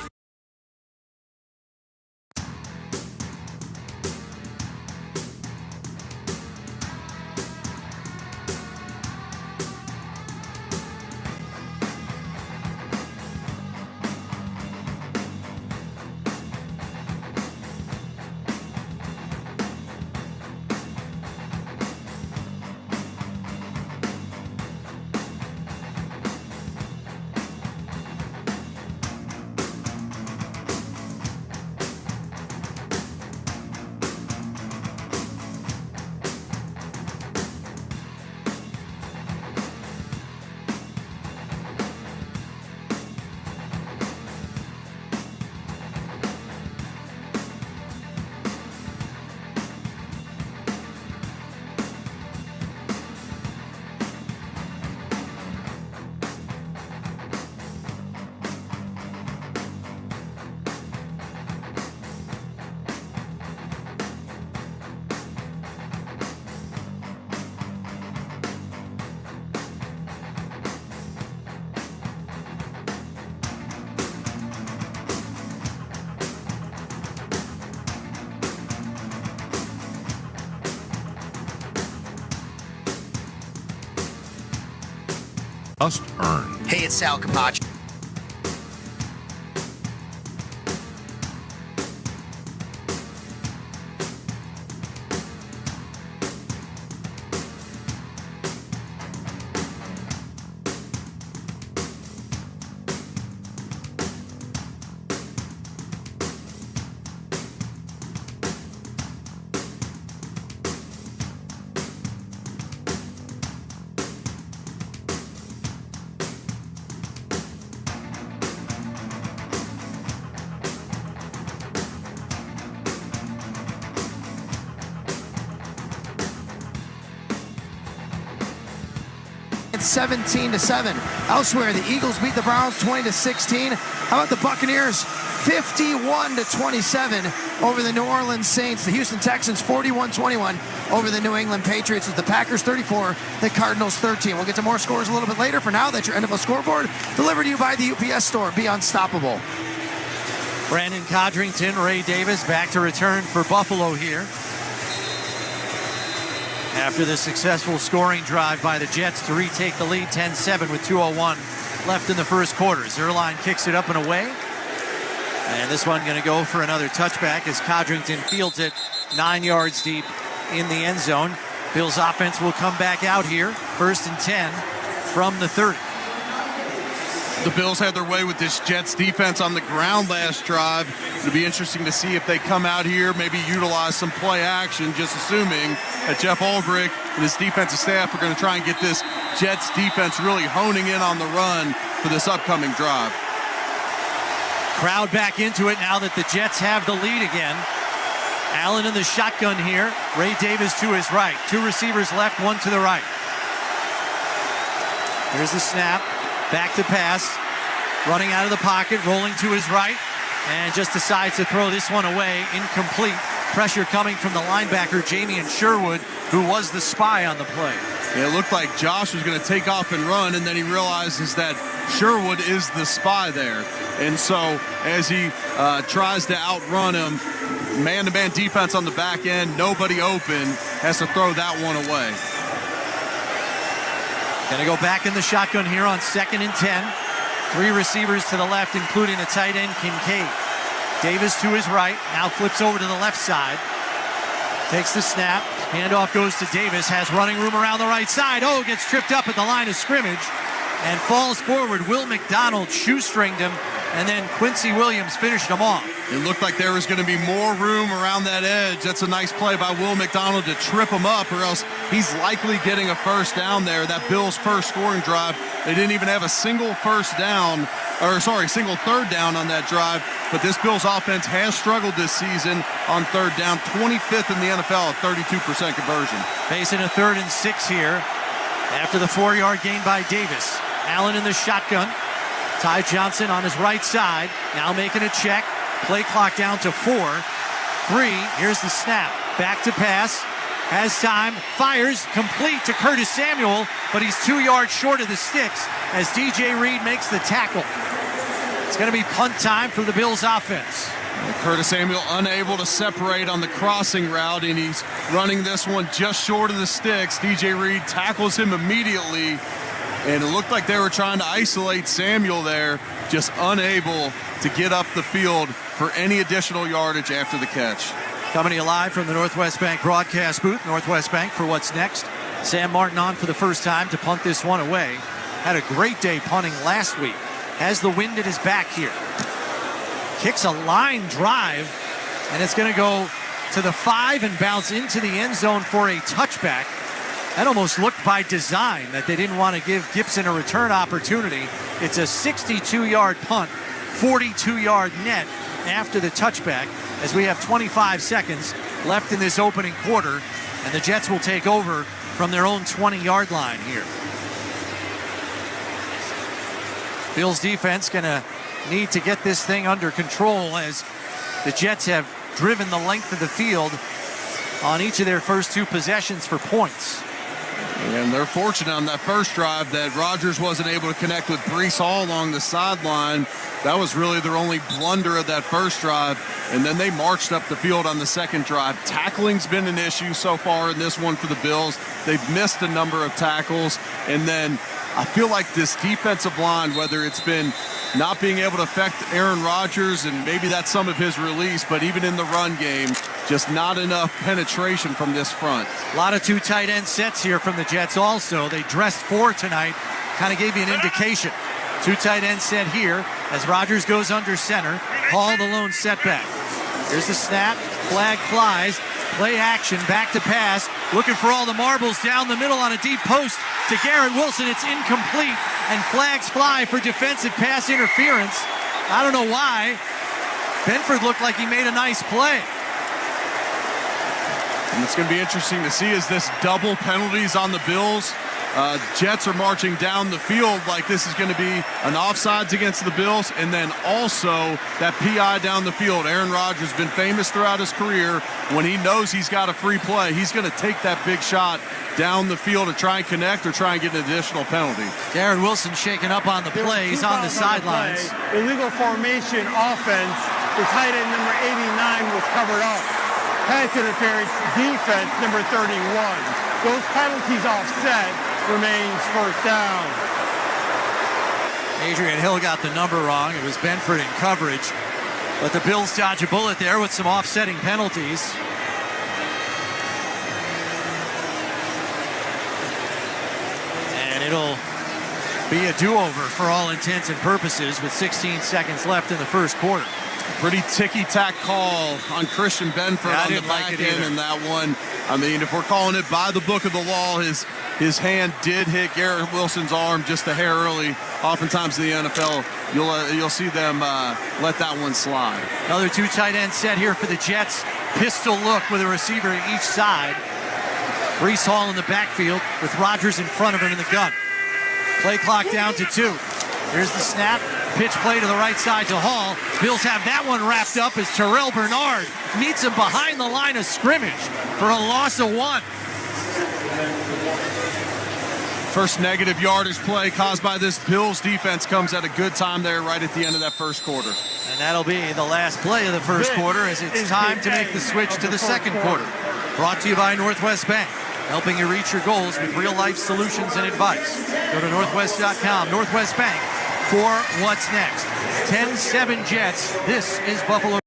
Must earn. Hey, it's Sal Capaccio. It's 17-7. Elsewhere, the Eagles beat the Browns 20-16. How about the Buccaneers 51-27 over the New Orleans Saints? The Houston Texans 41-21 over the New England Patriots. With the Packers 34, the Cardinals 13. We'll get to more scores a little bit later. For now, that's your NFL scoreboard delivered to you by the UPS Store. Be unstoppable. Brandon Codrington, Ray Davis back to return for Buffalo here. After the successful scoring drive by the Jets to retake the lead 10-7 with 2:01 left in the first quarter. Zerline kicks it up and away. And this one going to go for another touchback as Codrington fields it 9 yards deep in the end zone. Bills offense will come back out here. 1st and 10 from the 30. The Bills had their way with this Jets defense on the ground last drive. It'll be interesting to see if they come out here, maybe utilize some play action, just assuming that Jeff Ulbrich and his defensive staff are going to try and get this Jets defense really honing in on the run for this upcoming drive. Crowd back into it now that the Jets have the lead again. Allen in the shotgun here. Ray Davis to his right. 2 receivers left, 1 to the right. Here's the snap. Back to pass, running out of the pocket, rolling to his right, and just decides to throw this one away. Incomplete. Pressure coming from the linebacker, Jamian Sherwood, who was the spy on the play. Yeah, it looked like Josh was going to take off and run, and then he realizes that Sherwood is the spy there. And so as he tries to outrun him, man-to-man defense on the back end, nobody open, has to throw that one away. Going to go back in the shotgun here on 2nd and 10. 3 receivers to the left, including a tight end, Kincaid. Davis to his right, now flips over to the left side. Takes the snap, handoff goes to Davis, has running room around the right side. Oh, gets tripped up at the line of scrimmage and falls forward. Will McDonald shoestringed him, and then Quincy Williams finished him off. It looked like there was going to be more room around that edge. That's a nice play by Will McDonald to trip him up, or else he's likely getting a first down there. That Bills' first scoring drive, they didn't even have a single third down on that drive. But this Bills offense has struggled this season on third down. 25th in the NFL at 32% conversion. Facing a 3rd and 6 here after the 4-yard gain by Davis. Allen in the shotgun. Ty Johnson on his right side, now making a check. Play clock down to 4-3. Here's the snap. Back to pass. Has time. Fires. Complete to Curtis Samuel, but he's 2 yards short of the sticks as DJ Reed makes the tackle. It's going to be punt time for the Bills offense. Curtis Samuel unable to separate on the crossing route, and he's running this one just short of the sticks. DJ Reed tackles him immediately. And it looked like they were trying to isolate Samuel there, just unable to get up the field for any additional yardage after the catch. Coming to you live from the Northwest Bank broadcast booth. Northwest Bank for what's next. Sam Martin on for the first time to punt this one away. Had a great day punting last week. Has the wind at his back here. Kicks a line drive, and it's going to go to the 5 and bounce into the end zone for a touchback. That almost looked by design that they didn't want to give Gibson a return opportunity. It's a 62-yard punt, 42-yard net after the touchback, as we have 25 seconds left in this opening quarter, and the Jets will take over from their own 20-yard line here. Bills defense going to need to get this thing under control as the Jets have driven the length of the field on each of their first 2 possessions for points. And they're fortunate on that first drive that Rodgers wasn't able to connect with Breece Hall along the sideline. That was really their only blunder of that first drive. And then they marched up the field on the second drive. Tackling's been an issue so far in this one for the Bills. They've missed a number of tackles. And then I feel like this defensive line, whether it's been not being able to affect Aaron Rodgers, and maybe that's some of his release, but even in the run game, just not enough penetration from this front. A lot of 2 tight end sets here from the Jets also. They dressed 4 tonight, kind of gave you an indication. 2 tight end set here as Rodgers goes under center. Hall the lone setback. Here's the snap, flag flies, play action, back to pass, looking for all the marbles down the middle on a deep post to Garrett Wilson. It's incomplete, and flags fly for defensive pass interference. I don't know why. Benford looked like he made a nice play. And it's going to be interesting to see, is this double penalties on the Bills? Jets are marching down the field like this is going to be an offsides against the Bills, and then also that PI down the field. Aaron Rodgers has been famous throughout his career. When he knows he's got a free play, he's going to take that big shot down the field to try and connect or try and get an additional penalty. Garrett Wilson shaking up on the play. He's on the sidelines. Illegal formation offense. The tight end number 89 was covered up. Pass interference defense number 31. Those penalties offset. Remains first down. Adrian Hill got the number wrong. It was Benford in coverage. But the Bills dodge a bullet there with some offsetting penalties. And it'll be a do-over for all intents and purposes with 16 seconds left in the first quarter. Pretty ticky-tack call on Christian Benford on the back end in that one. I mean, if we're calling it by the book of the law, his hand did hit Garrett Wilson's arm just a hair early. Oftentimes in the NFL, you'll see them let that one slide. Another 2 tight end set here for the Jets. Pistol look with a receiver at each side. Breece Hall in the backfield with Rodgers in front of him in the gun. Play clock down to 2. Here's the snap. Pitch play to the right side to Hall. Bills have that one wrapped up as Terrell Bernard meets him behind the line of scrimmage for a loss of 1. First negative yardage play caused by this Bills defense comes at a good time there right at the end of that first quarter. And that'll be the last play of the first quarter as it's time to make the switch to the second quarter. Brought to you by Northwest Bank, helping you reach your goals with real-life solutions and advice. Go to northwest.com. Northwest Bank for what's next. 10-7 Jets. This is Buffalo.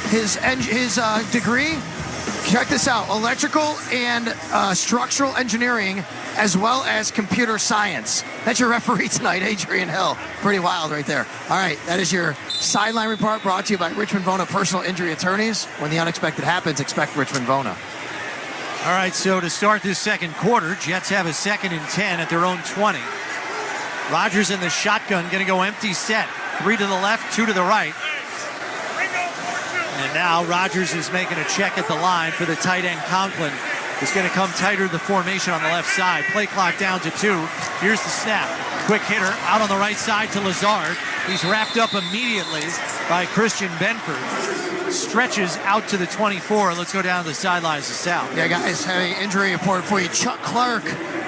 His degree, check this out, electrical and structural engineering, as well as computer science. That's your referee tonight, Adrian Hill. Pretty wild right there. All right, that is your sideline report brought to you by Richmond Vona Personal Injury Attorneys. When the unexpected happens, expect Richmond Vona. All right, so to start this second quarter, Jets have a 2nd and 10 at their own 20. Rodgers in the shotgun, going to go empty set. 3 to the left, 2 to the right. And now Rodgers is making a check at the line for the tight end Conklin. It's going to come tighter to the formation on the left side. Play clock down to 2. Here's the snap. Quick hitter out on the right side to Lazard. He's wrapped up immediately by Christian Benford. Stretches out to the 24. Let's go down to the sidelines to Sal. Yeah, guys, have an injury report for you. Chuck Clark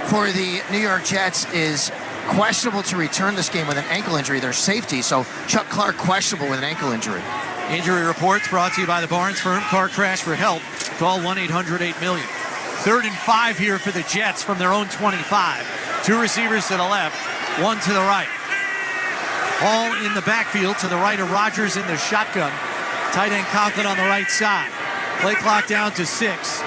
for the New York Jets is questionable to return this game with an ankle injury. There's safety, so Chuck Clark questionable with an ankle injury. Injury reports brought to you by the Barnes Firm. Car crash for help. Call 1-800-8-MILLION. 3rd and 5 here for the Jets from their own 25. 2 receivers to the left, 1 to the right. Hall in the backfield to the right of Rodgers in the shotgun. Tight end Conklin on the right side. Play clock down to 6.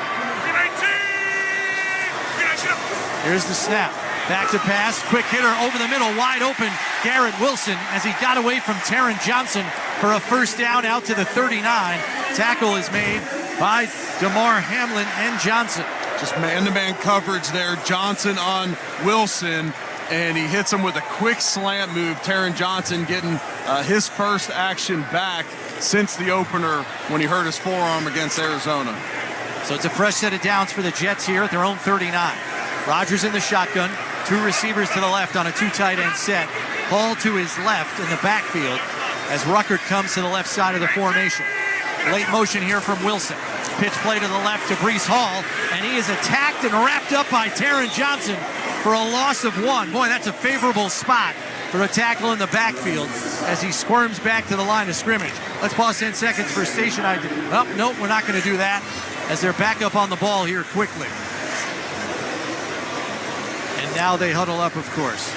Here's the snap. Back to pass. Quick hitter over the middle. Wide open. Garrett Wilson as he got away from Taron Johnson for a first down out to the 39. Tackle is made by DeMar Hamlin and Johnson. Just man-to-man coverage there. Johnson on Wilson, and he hits him with a quick slant move. Taron Johnson getting his first action back since the opener when he hurt his forearm against Arizona. So it's a fresh set of downs for the Jets here at their own 39. Rodgers in the shotgun. 2 receivers to the left on a 2 tight end set. Hall to his left in the backfield as Ruckert comes to the left side of the formation. Late motion here from Wilson. Pitch play to the left to Breece Hall, and he is attacked and wrapped up by Taron Johnson for a loss of 1. Boy, that's a favorable spot for a tackle in the backfield as he squirms back to the line of scrimmage. Let's pause 10 seconds for station ID. Oh, nope, we're not going to do that as they're back up on the ball here quickly. And now they huddle up, of course.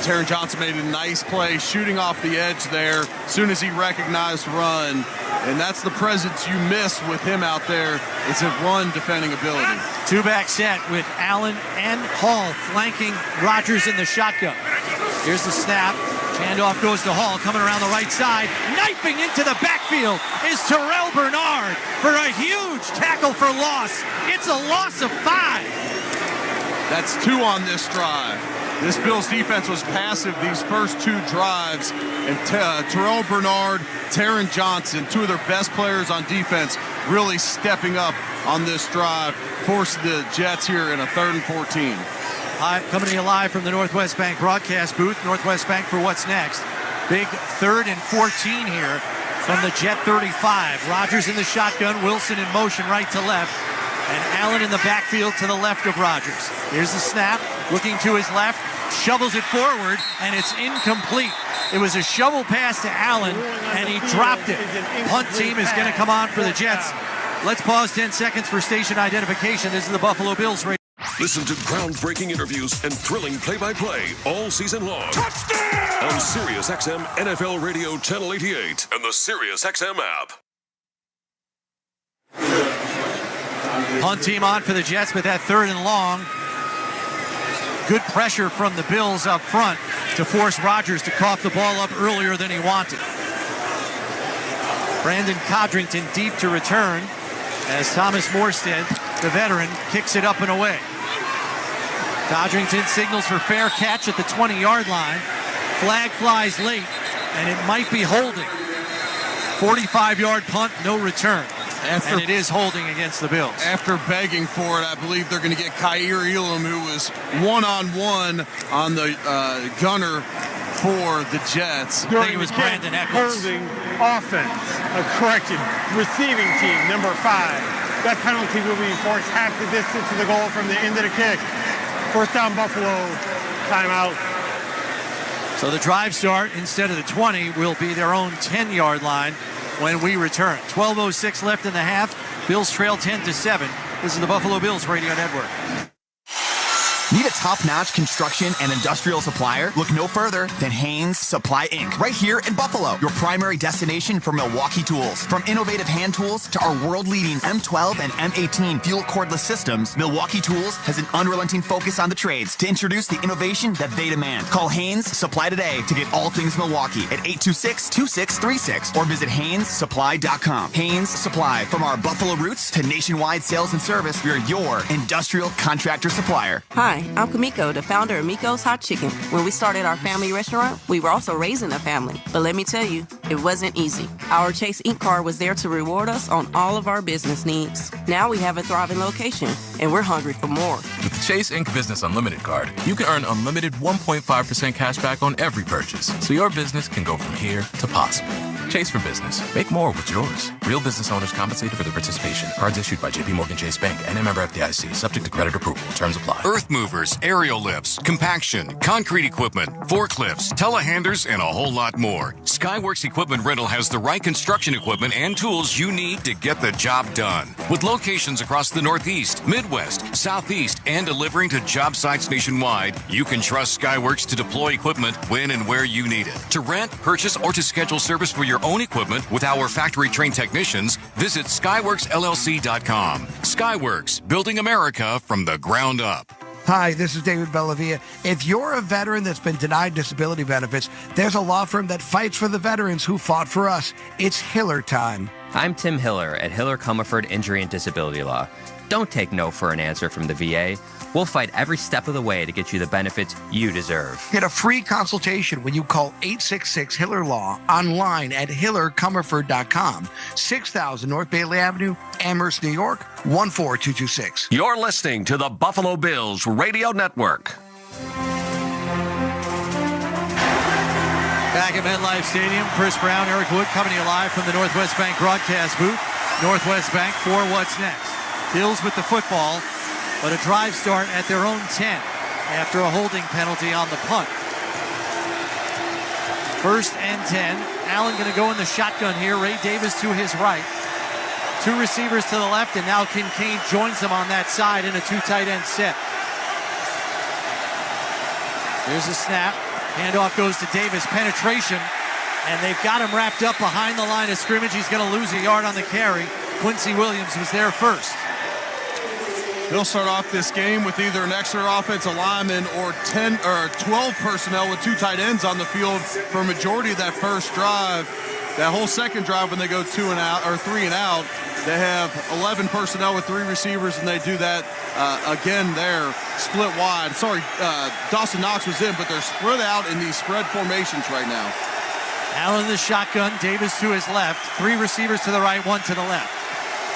Taron Johnson made a nice play, shooting off the edge there as soon as he recognized run. And that's the presence you miss with him out there. It's a run defending ability. 2-back set with Allen and Hall flanking Rodgers in the shotgun. Here's the snap. Handoff goes to Hall, coming around the right side. Knifing into the backfield is Terrell Bernard for a huge tackle for loss. It's a loss of 5. That's 2 on this drive. This Bills defense was passive these first 2 drives, and Terrell Bernard, Taron Johnson, 2 of their best players on defense, really stepping up on this drive, forced the Jets here in a 3rd and 14. Coming to you live from the Northwest Bank broadcast booth. Northwest Bank for what's next. Big 3rd and 14 here from the Jet 35. Rodgers in the shotgun, Wilson in motion right to left, and Allen in the backfield to the left of Rodgers. Here's the snap, looking to his left, shovels it forward, and it's incomplete. It was a shovel pass to Allen, and he dropped it. Punt team is going to come on for the Jets. Let's pause 10 seconds for station identification. This is the Buffalo Bills radio. Listen to groundbreaking interviews and thrilling play-by-play all season long. Touchdown! On Sirius XM NFL Radio Channel 88 and the Sirius XM app. Punt team on for the Jets with that 3rd and long. Good pressure from the Bills up front to force Rodgers to cough the ball up earlier than he wanted. Brandon Codrington deep to return as Thomas Morstead, the veteran, kicks it up and away. Codrington signals for fair catch at the 20-yard line. Flag flies late, and it might be holding. 45-yard punt, no return. And it is holding against the Bills. After begging for it, I believe they're going to get Kaiir Elam, who was one-on-one on the gunner for the Jets. I think it was Brandon Eccles. Holding offense, a correction, receiving team, number 5. That penalty will be enforced half the distance to the goal from the end of the kick. First down, Buffalo, timeout. So the drive start, instead of the 20, will be their own 10-yard line when we return. 12:06 left in the half. Bills trail 10-7. This is the Buffalo Bills Radio Network. Need a top-notch construction and industrial supplier? Look no further than Haynes Supply Inc. right here in Buffalo, your primary destination for Milwaukee tools. From innovative hand tools to our world-leading M12 and M18 fuel cordless systems, Milwaukee Tools has an unrelenting focus on the trades to introduce the innovation that they demand. Call Haynes Supply today to get all things Milwaukee at 826-2636 or visit HaynesSupply.com. Haynes Supply, from our Buffalo roots to nationwide sales and service, we are your industrial contractor supplier. Hi, I'm Kamiko, the founder of Miko's Hot Chicken. When we started our family restaurant, we were also raising a family. But let me tell you, it wasn't easy. Our Chase Ink card was there to reward us on all of our business needs. Now we have a thriving location, and we're hungry for more. With the Chase Ink Business Unlimited card, you can earn unlimited 1.5% cash back on every purchase, so your business can go from here to possible. Chase for business. Make more with yours. Real business owners compensated for their participation. Cards issued by JPMorgan Chase Bank and a member FDIC. Subject to credit approval. Terms apply. Earth movers, aerial lifts, compaction, concrete equipment, forklifts, telehandlers, and a whole lot more. Skyworks Equipment Rental has the right construction equipment and tools you need to get the job done. With locations across the Northeast, Midwest, Southeast, and delivering to job sites nationwide, you can trust Skyworks to deploy equipment when and where you need it. To rent, purchase, or to schedule service for your own equipment with our factory-trained technicians, visit SkyworksLLC.com. Skyworks, building America from the ground up. Hi, this is David Bellavia. If you're a veteran that's been denied disability benefits, there's a law firm that fights for the veterans who fought for us. It's Hiller time. I'm Tim Hiller at Hiller Comerford Injury and Disability Law. Don't take no for an answer from the VA. We'll fight every step of the way to get you the benefits you deserve. Get a free consultation when you call 866-HILLER-LAW online at HillerComerford.com. 6000 North Bailey Avenue, Amherst, New York, 14226. You're listening to the Buffalo Bills Radio Network. Back at MetLife Stadium, Chris Brown, Eric Wood coming to you live from the Northwest Bank broadcast booth. Northwest Bank for what's next. Bills with the football, but a drive start at their own 10 after a holding penalty on the punt. 1st and 10. Allen going to go in the shotgun here. Ray Davis to his right. 2 receivers to the left, and now Kincaid joins them on that side in a 2 tight end set. Here's a snap. Handoff goes to Davis. Penetration, and they've got him wrapped up behind the line of scrimmage. He's going to lose a yard on the carry. Quincy Williams was there first. They'll start off this game with either an extra offensive lineman or 10 or 12 personnel with 2 tight ends on the field for a majority of that first drive. That whole second drive, when they go 2 and out or 3 and out, they have 11 personnel with 3 receivers, and they do that again there, split wide. Sorry, Dawson Knox was in, but they're spread out in these spread formations right now. Allen in the shotgun, Davis to his left, 3 receivers to the right, 1 to the left.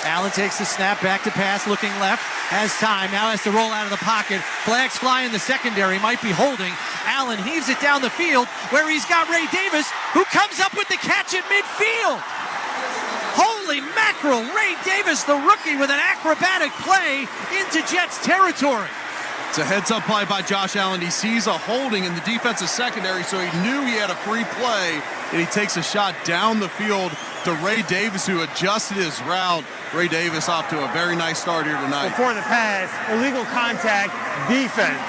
Allen takes the snap, back to pass, looking left, has time, now has to roll out of the pocket. Flags fly in the secondary, might be holding. Allen heaves it down the field where he's got Ray Davis, who comes up with the catch at midfield. Holy mackerel, Ray Davis, the rookie, with an acrobatic play into Jets territory. It's a heads-up play by Josh Allen. He sees a holding in the defensive secondary, so he knew he had a free play, and he takes a shot down the field to Ray Davis, who adjusted his route. Ray Davis off to a very nice start here tonight. Before the pass, illegal contact, defense.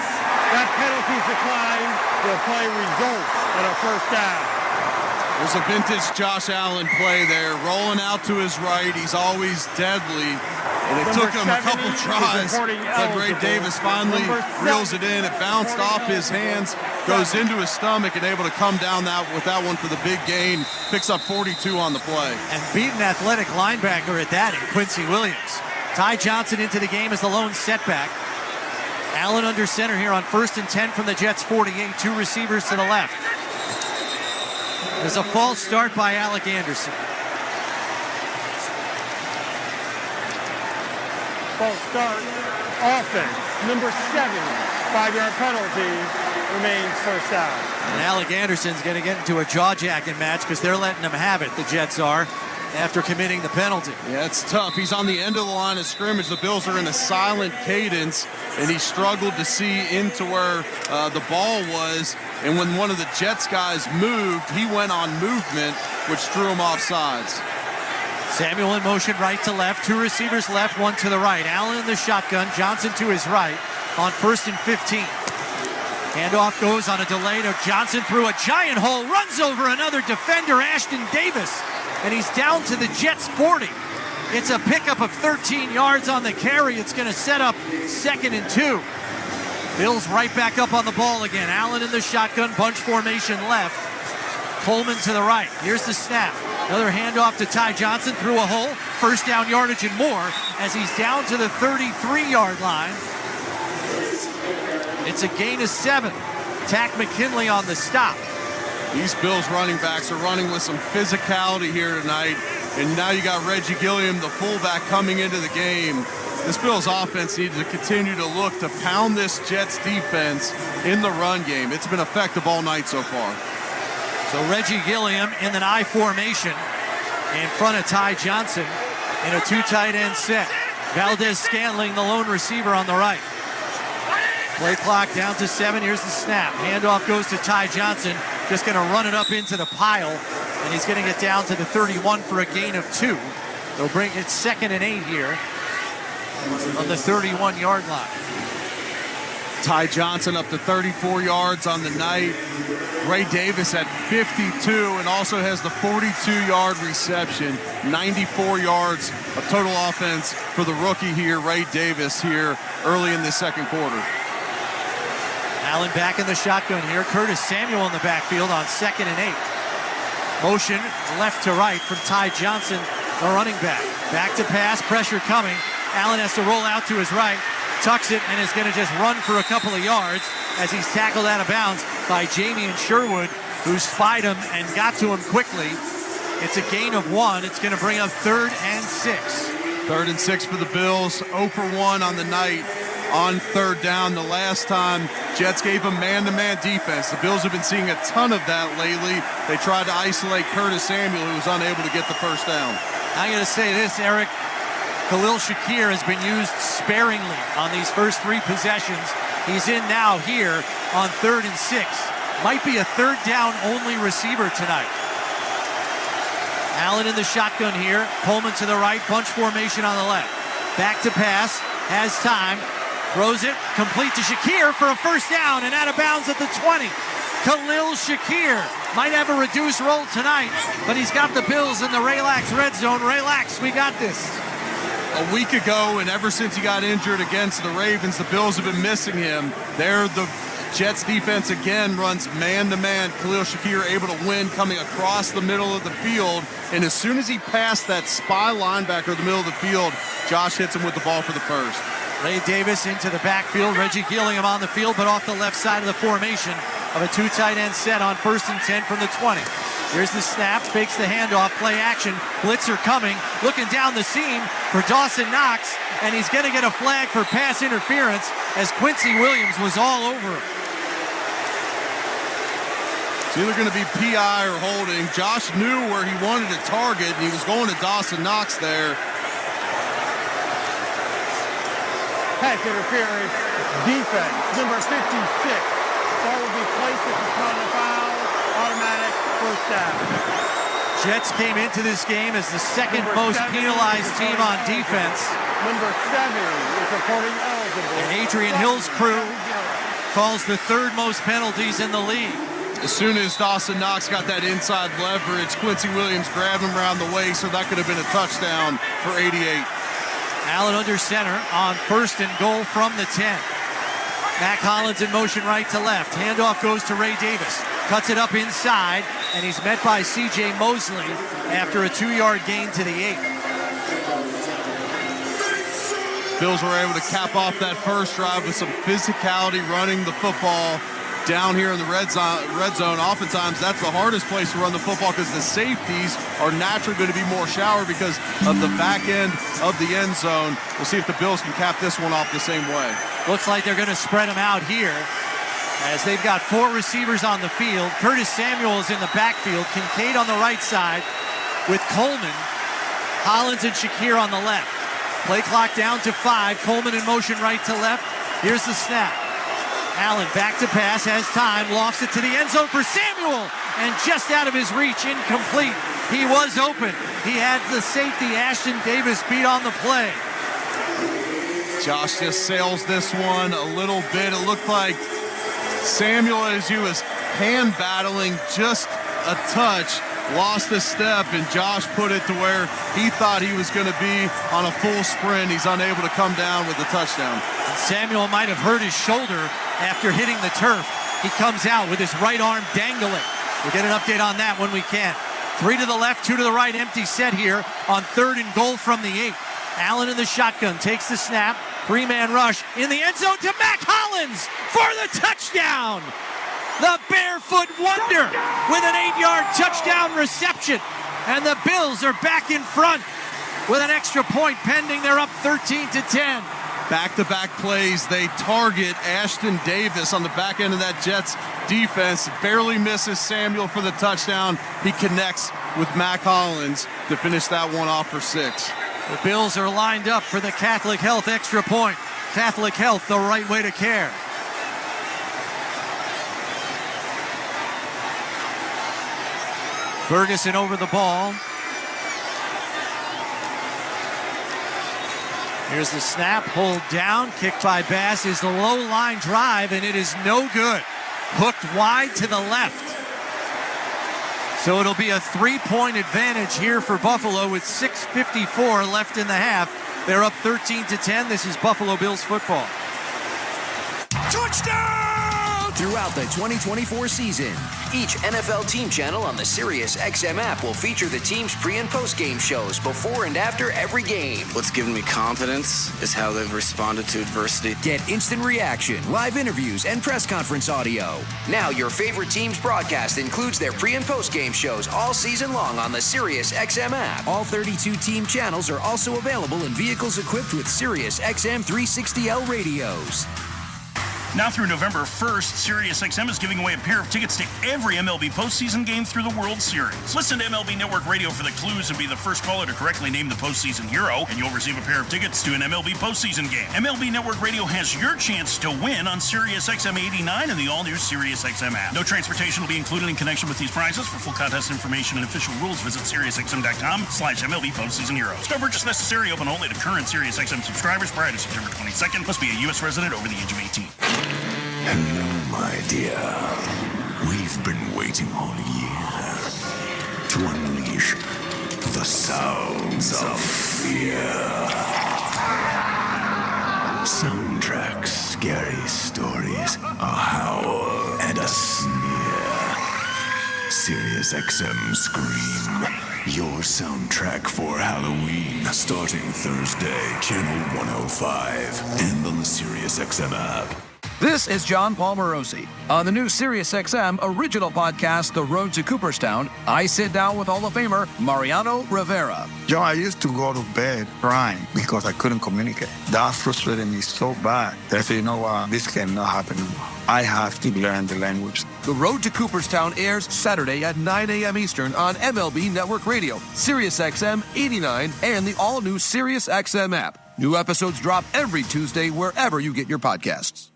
That penalty's declined. The play results in a first down. There's a vintage Josh Allen play there, rolling out to his right. He's always deadly. And it took him a couple tries, but Ray Davis finally reels it in. It bounced off his hands, goes into his stomach, and able to come down with that one for the big gain. Picks up 42 on the play. And beat an athletic linebacker at that in Quincy Williams. Ty Johnson into the game as the lone setback. Allen under center here on 1st and 10 from the Jets 48. 2 receivers to the left. There's a false start by Alec Anderson. False start, offense, number 7, 5-yard penalty, remains first down. And Alec Anderson's going to get into a jaw-jacking match because they're letting him have it, the Jets are, after committing the penalty. Yeah, it's tough. He's on the end of the line of scrimmage. The Bills are in a silent cadence, and he struggled to see into where the ball was. And when one of the Jets guys moved, he went on movement, which threw him off sides. Samuel in motion right to left. 2 receivers left, 1 to the right. Allen in the shotgun. Johnson to his right. on 1st and 15. Handoff goes on a delay to Johnson through a giant hole, runs over another defender, Ashton Davis, and he's down to the Jets 40. It's a pickup of 13 yards on the carry. It's going to set up 2nd and 2. Bills right back up on the ball again. Allen in the shotgun, bunch formation left. Coleman to the right. Here's the snap. Another handoff to Ty Johnson through a hole. First down yardage and more as he's down to the 33-yard line. It's a gain of 7. Tack McKinley on the stop. These Bills running backs are running with some physicality here tonight. And now you got Reggie Gilliam, the fullback, coming into the game. This Bills offense needs to continue to look to pound this Jets defense in the run game. It's been effective all night so far. So Reggie Gilliam in an I formation in front of Ty Johnson in a 2 tight end set. Valdez Scantling, the lone receiver on the right. Play clock down to 7. Here's the snap. Handoff goes to Ty Johnson. Just going to run it up into the pile. And he's going to get down to the 31 for a gain of 2. They'll bring it 2nd and 8 here on the 31-yard line. Ty Johnson up to 34 yards on the night. Ray Davis at 52 and also has the 42-yard reception. 94 yards of total offense for the rookie here, Ray Davis, here early in the second quarter. Allen back in the shotgun here. Curtis Samuel in the backfield on 2nd and 8. Motion left to right from Ty Johnson, the running back. Back to pass, pressure coming. Allen has to roll out to his right, tucks it, and is going to just run for a couple of yards as he's tackled out of bounds by Jamian Sherwood, who spied him and got to him quickly. It's a gain of 1. It's going to bring up 3rd and 6. 3rd and 6 for the Bills. 0 for 1 on the night on 3rd down. The last time Jets gave a man-to-man defense. The Bills have been seeing a ton of that lately. They tried to isolate Curtis Samuel, who was unable to get the first down. I'm going to say this, Eric. Khalil Shakir has been used sparingly on these first 3 possessions. He's in now here on 3rd and 6. Might be a 3rd down only receiver tonight. Allen in the shotgun here. Coleman to the right. Bunch formation on the left. Back to pass. Has time. Throws it. Complete to Shakir for a first down and out of bounds at the 20. Khalil Shakir might have a reduced role tonight, but he's got the Bills in the Relax red zone. Relax, we got this. A week ago, and ever since he got injured against the Ravens, the Bills have been missing him. The Jets defense again runs man-to-man. Khalil Shakir able to win coming across the middle of the field. And as soon as he passed that spy linebacker in the middle of the field, Josh hits him with the ball for the first. Ray Davis into the backfield. Reggie Gilliam on the field, but off the left side of the formation of a 2 tight end set on 1st and 10 from the 20. Here's the snap, fakes the handoff, play action, blitzer coming, looking down the seam for Dawson Knox, and he's going to get a flag for pass interference as Quincy Williams was all over him. It's either going to be PI or holding. Josh knew where he wanted to target, and he was going to Dawson Knox there. Pass interference, defense, number 56. Ball will be placed at the front of the foul, automatic first down. Jets came into this game as the second most penalized team on defense. Number 7 is reporting eligible. And Adrian Hill's crew calls the 3rd most penalties in the league. As soon as Dawson Knox got that inside leverage, Quincy Williams grabbed him around the waist, so that could have been a touchdown for 88. Allen under center on 1st and goal from the 10. Mac Hollins in motion right to left. Handoff goes to Ray Davis. Cuts it up inside, and he's met by C.J. Mosley after a 2-yard gain to the 8. Bills were able to cap off that first drive with some physicality running the football down here in the red zone. Oftentimes, that's the hardest place to run the football because the safeties are naturally going to be more shallow because of the back end of the end zone. We'll see if the Bills can cap this one off the same way. Looks like they're going to spread them out here as they've got 4 receivers on the field. Curtis Samuel is in the backfield. Kincaid on the right side with Coleman. Hollins and Shakir on the left. Play clock down to 5. Coleman in motion right to left. Here's the snap. Allen back to pass, has time, lofts it to the end zone for Samuel, and just out of his reach, incomplete. He was open. He had the safety, Ashton Davis, beat on the play. Josh just sails this one a little bit. It looked like Samuel, as he was hand battling just a touch, lost a step, and Josh put it to where he thought he was going to be on a full sprint. He's unable to come down with the touchdown. Samuel might have hurt his shoulder after hitting the turf. He comes out with his right arm dangling. We'll get an update on that when we can. 3 to the left, 2 to the right, empty set here on 3rd and goal from the 8. Allen in the shotgun, takes the snap, 3-man rush in the end zone to Mac Hollins for the touchdown. The barefoot wonder with an 8-yard touchdown reception. And the Bills are back in front with an extra point pending. They're up 13-10. Back-to-back plays. They target Ashton Davis on the back end of that Jets defense. Barely misses Samuel for the touchdown. He connects with Mac Hollins to finish that one off for 6. The Bills are lined up for the Catholic Health extra point. Catholic Health, the right way to care. Ferguson over the ball. Here's the snap, hold down, kicked by Bass is the low line drive, and it is no good. Hooked wide to the left. So it'll be a 3-point advantage here for Buffalo with 6:54 left in the half. They're up 13-10. This is Buffalo Bills football. Touchdown! Throughout the 2024 season, each NFL team channel on the SiriusXM app will feature the team's pre- and post-game shows before and after every game. What's given me confidence is how they've responded to adversity. Get instant reaction, live interviews, and press conference audio. Now your favorite team's broadcast includes their pre- and post-game shows all season long on the SiriusXM app. All 32 team channels are also available in vehicles equipped with SiriusXM 360L radios. Now through November 1st, SiriusXM is giving away a pair of tickets to every MLB postseason game through the World Series. Listen to MLB Network Radio for the clues and be the first caller to correctly name the postseason hero, and you'll receive a pair of tickets to an MLB postseason game. MLB Network Radio has your chance to win on SiriusXM 89 and the all-new SiriusXM app. No transportation will be included in connection with these prizes. For full contest information and official rules, visit SiriusXM.com/MLB postseason heroes. No purchase necessary. Open only to current SiriusXM subscribers prior to September 22nd. Must be a U.S. resident over the age of 18. Hello, my dear. We've been waiting all year to unleash the sounds of fear. Soundtracks, scary stories, a howl, and a sneer. SiriusXM Scream, your soundtrack for Halloween, starting Thursday, channel 105, and on the SiriusXM app. This is John Paul Morosi. On the new SiriusXM original podcast, The Road to Cooperstown, I sit down with Hall of Famer Mariano Rivera. John, I used to go to bed crying because I couldn't communicate. That frustrated me so bad that I said, you know what, this cannot happen anymore. I have to learn the language. The Road to Cooperstown airs Saturday at 9 a.m. Eastern on MLB Network Radio, SiriusXM 89, and the all-new SiriusXM app. New episodes drop every Tuesday wherever you get your podcasts.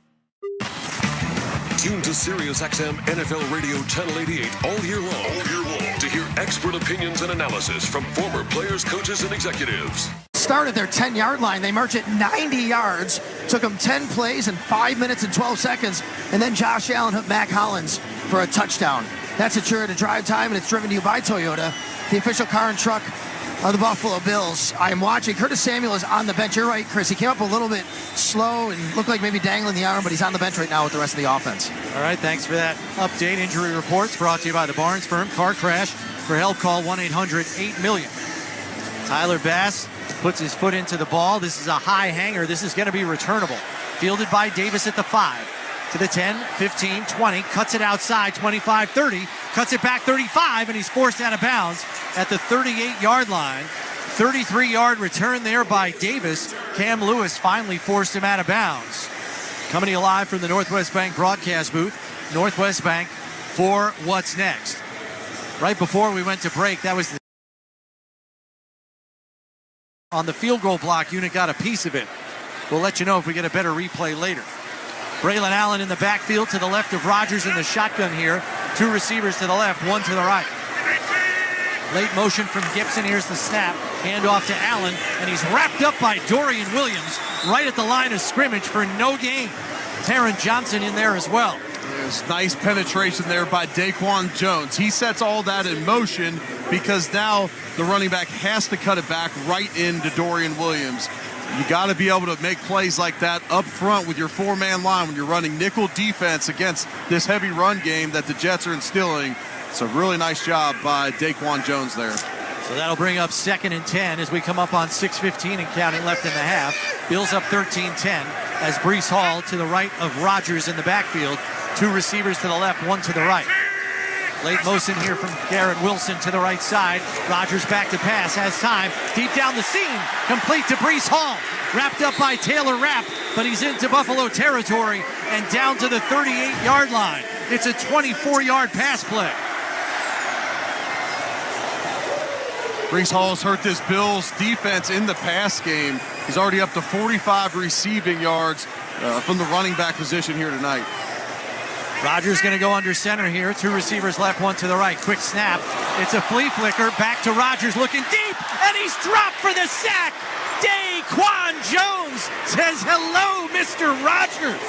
Tune to SiriusXM NFL Radio Channel 88 all year long to hear expert opinions and analysis from former players, coaches, and executives. Started their 10-yard line. They march it 90 yards. Took them 10 plays in 5 minutes and 12 seconds. And then Josh Allen hit Mac Hollins for a touchdown. That's a Toyota Drive Time, and it's driven to you by Toyota, the official car and truck of the Buffalo Bills. I am watching. Curtis Samuel is on the bench. You're right, Chris. He came up a little bit slow and looked like maybe dangling the arm, but he's on the bench right now with the rest of the offense. All right, thanks for that update. Injury reports brought to you by the Barnes Firm. Car crash. For help, call 1-800-8-MILLION. Tyler Bass puts his foot into the ball. This is a high hanger. This is going to be returnable. Fielded by Davis at the 5. To the 10, 15, 20, cuts it outside, 25, 30, cuts it back 35, and he's forced out of bounds at the 38-yard line. 33-yard return there by Davis. Cam Lewis finally forced him out of bounds. Coming to you live from the Northwest Bank broadcast booth. Northwest Bank for What's Next. Right before we went to break, that was on the field goal block. Unit got a piece of it. We'll let you know if we get a better replay later. Braylon Allen in the backfield to the left of Rodgers in the shotgun here. 2 receivers to the left, 1 to the right. Late motion from Gibson. Here's the snap. Hand off to Allen, and he's wrapped up by Dorian Williams right at the line of scrimmage for no gain. Taron Johnson in there as well. There's nice penetration there by Daquan Jones. He sets all that in motion because now the running back has to cut it back right into Dorian Williams. You got to be able to make plays like that up front with your four-man line when you're running nickel defense against this heavy run game that the Jets are instilling. It's a really nice job by Daquan Jones there. So that'll bring up 2nd and 10 as we come up on 6:15 and counting left in the half. Bills up 13-10 as Breece Hall to the right of Rodgers in the backfield. 2 receivers to the left, 1 to the right. Late motion here from Garrett Wilson to the right side. Rodgers back to pass, has time. Deep down the seam, complete to Breece Hall. Wrapped up by Taylor Rapp, but he's into Buffalo territory and down to the 38-yard line. It's a 24-yard pass play. Breece Hall's hurt this Bills defense in the pass game. He's already up to 45 receiving yards from the running back position here tonight. Rodgers going to go under center here. 2 receivers left, 1 to the right. Quick snap. It's a flea flicker. Back to Rodgers looking deep, and he's dropped for the sack. Daquan Jones says hello, Mr. Rodgers.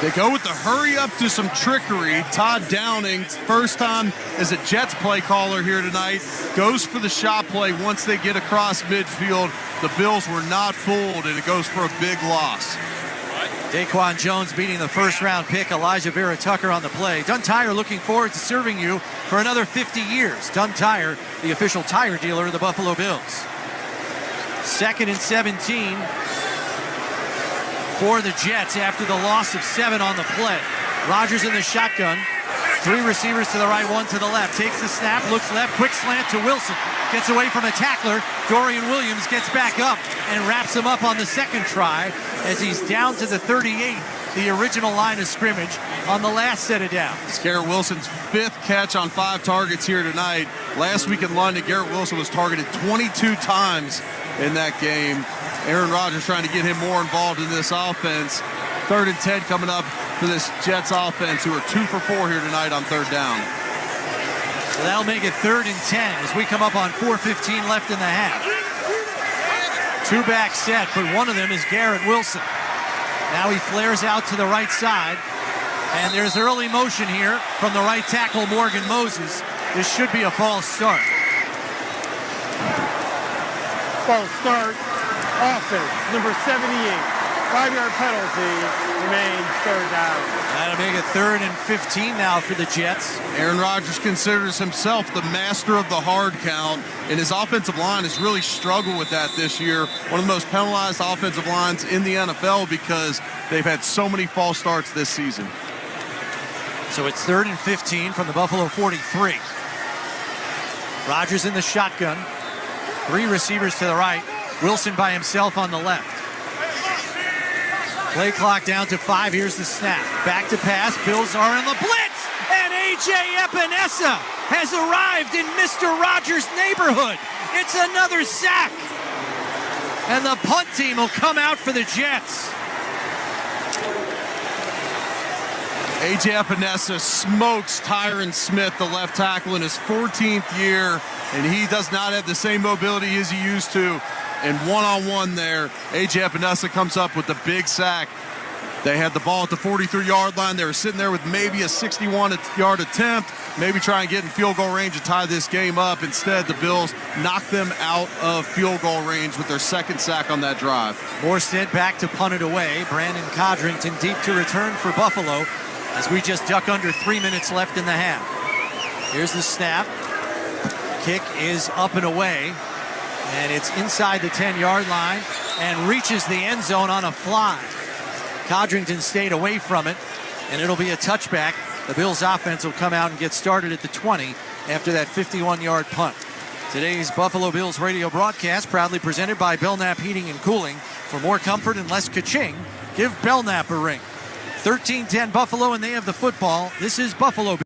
They go with the hurry up to some trickery. Todd Downing, first time as a Jets play caller here tonight, goes for the shot play once they get across midfield. The Bills were not fooled, and it goes for a big loss. Daquan Jones beating the first-round pick, Elijah Vera Tucker on the play. Dunn Tire looking forward to serving you for another 50 years. Dunn Tire, the official tire dealer of the Buffalo Bills. 2nd and 17 for the Jets after the loss of 7 on the play. Rodgers in the shotgun. 3 receivers to the right, 1 to the left. Takes the snap, looks left, quick slant to Wilson. Gets away from a tackler. Dorian Williams gets back up and wraps him up on the second try as he's down to the 38, the original line of scrimmage on the last set of downs. Garrett Wilson's 5th catch on 5 targets here tonight. Last week in London, Garrett Wilson was targeted 22 times in that game. Aaron Rodgers trying to get him more involved in this offense. 3rd and 10 coming up for this Jets offense, who are 2 for 4 here tonight on 3rd down. So that'll make it 3rd and 10 as we come up on 4:15 left in the half. 2 back set, but one of them is Garrett Wilson. Now he flares out to the right side, and there's early motion here from the right tackle, Morgan Moses. This should be a false start. False start, offense, number 78. 5-yard penalty, remains 3rd down. That'll make it 3rd and 15 now for the Jets. Aaron Rodgers considers himself the master of the hard count, and his offensive line has really struggled with that this year. One of the most penalized offensive lines in the NFL because they've had so many false starts this season. So it's 3rd and 15 from the Buffalo 43. Rodgers in the shotgun. 3 receivers to the right. Wilson by himself on the left. Play clock down to 5. Here's the snap. Back to pass. Bills are in the blitz. And A.J. Epinesa has arrived in Mr. Rogers' neighborhood. It's another sack. And the punt team will come out for the Jets. A.J. Epinesa smokes Tyron Smith, the left tackle, in his 14th year. And he does not have the same mobility as he used to. And one-on-one there, A.J. Epinesa comes up with the big sack. They had the ball at the 43-yard line. They were sitting there with maybe a 61-yard attempt, maybe try and get in field goal range to tie this game up. Instead, the Bills knocked them out of field goal range with their 2nd sack on that drive. Morstead back to punt it away. Brandon Codrington deep to return for Buffalo as we just duck under 3 minutes left in the half. Here's the snap. Kick is up and away. And it's inside the 10-yard line and reaches the end zone on a fly. Codrington stayed away from it, and it'll be a touchback. The Bills offense will come out and get started at the 20 after that 51-yard punt. Today's Buffalo Bills radio broadcast proudly presented by Belknap Heating and Cooling. For more comfort and less ka-ching, give Belknap a ring. 13-10 Buffalo, and they have the football. This is Buffalo.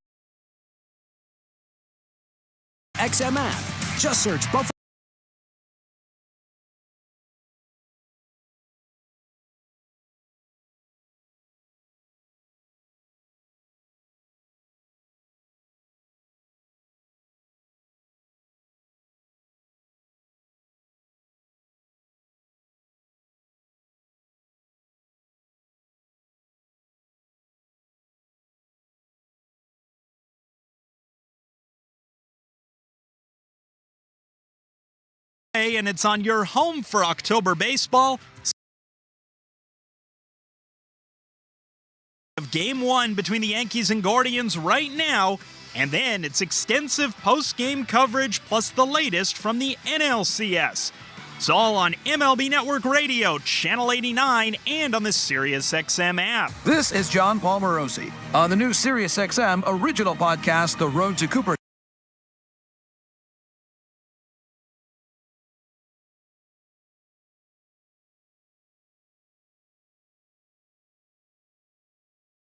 XM app. Just search Buffalo. And it's on your home for October baseball. Of Game 1 between the Yankees and Guardians right now, and then it's extensive post-game coverage plus the latest from the NLCS. It's all on MLB Network Radio, Channel 89, and on the SiriusXM app. This is John Palmerosi on the new SiriusXM original podcast, The Road to Cooper.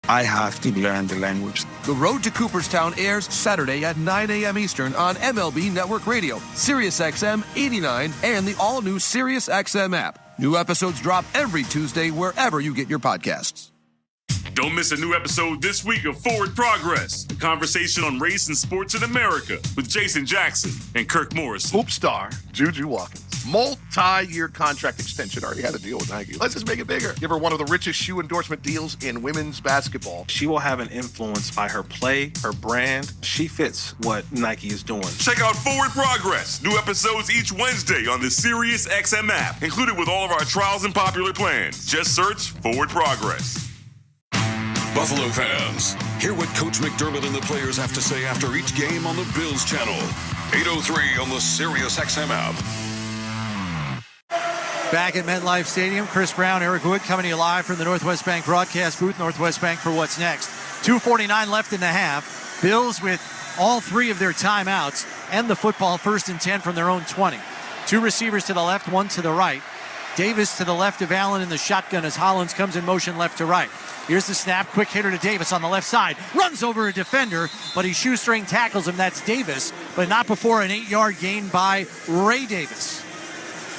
I have to learn the language. The Road to Cooperstown airs Saturday at 9 a.m. Eastern on MLB Network Radio, SiriusXM 89, and the all-new SiriusXM app. New episodes drop every Tuesday wherever you get your podcasts. Don't miss a new episode this week of Forward Progress, a conversation on race and sports in America with Jason Jackson and Kirk Morris. Hoop star Juju Watkins. Multi-year contract extension. Already had a deal with Nike. Let's just make it bigger. Give her one of the richest shoe endorsement deals in women's basketball. She will have an influence by her play, her brand. She fits what Nike is doing. Check out Forward Progress. New episodes each Wednesday on the SiriusXM app, included with all of our trials and popular plans. Just search Forward Progress. Buffalo fans, hear what Coach McDermott and the players have to say after each game on the Bills channel. 8:03 on the SiriusXM app. Back at MetLife Stadium, Chris Brown, Eric Wood coming to you live from the Northwest Bank broadcast booth. Northwest Bank for what's next. 2:49 left in the half. Bills with all three of their timeouts and the football 1st and 10 from their own 20. Two receivers to the left, one to the right. Davis to the left of Allen in the shotgun as Hollins comes in motion left to right. Here's the snap, quick hitter to Davis on the left side. Runs over a defender, but he shoestring tackles him. That's Davis, but not before an 8-yard gain by Ray Davis.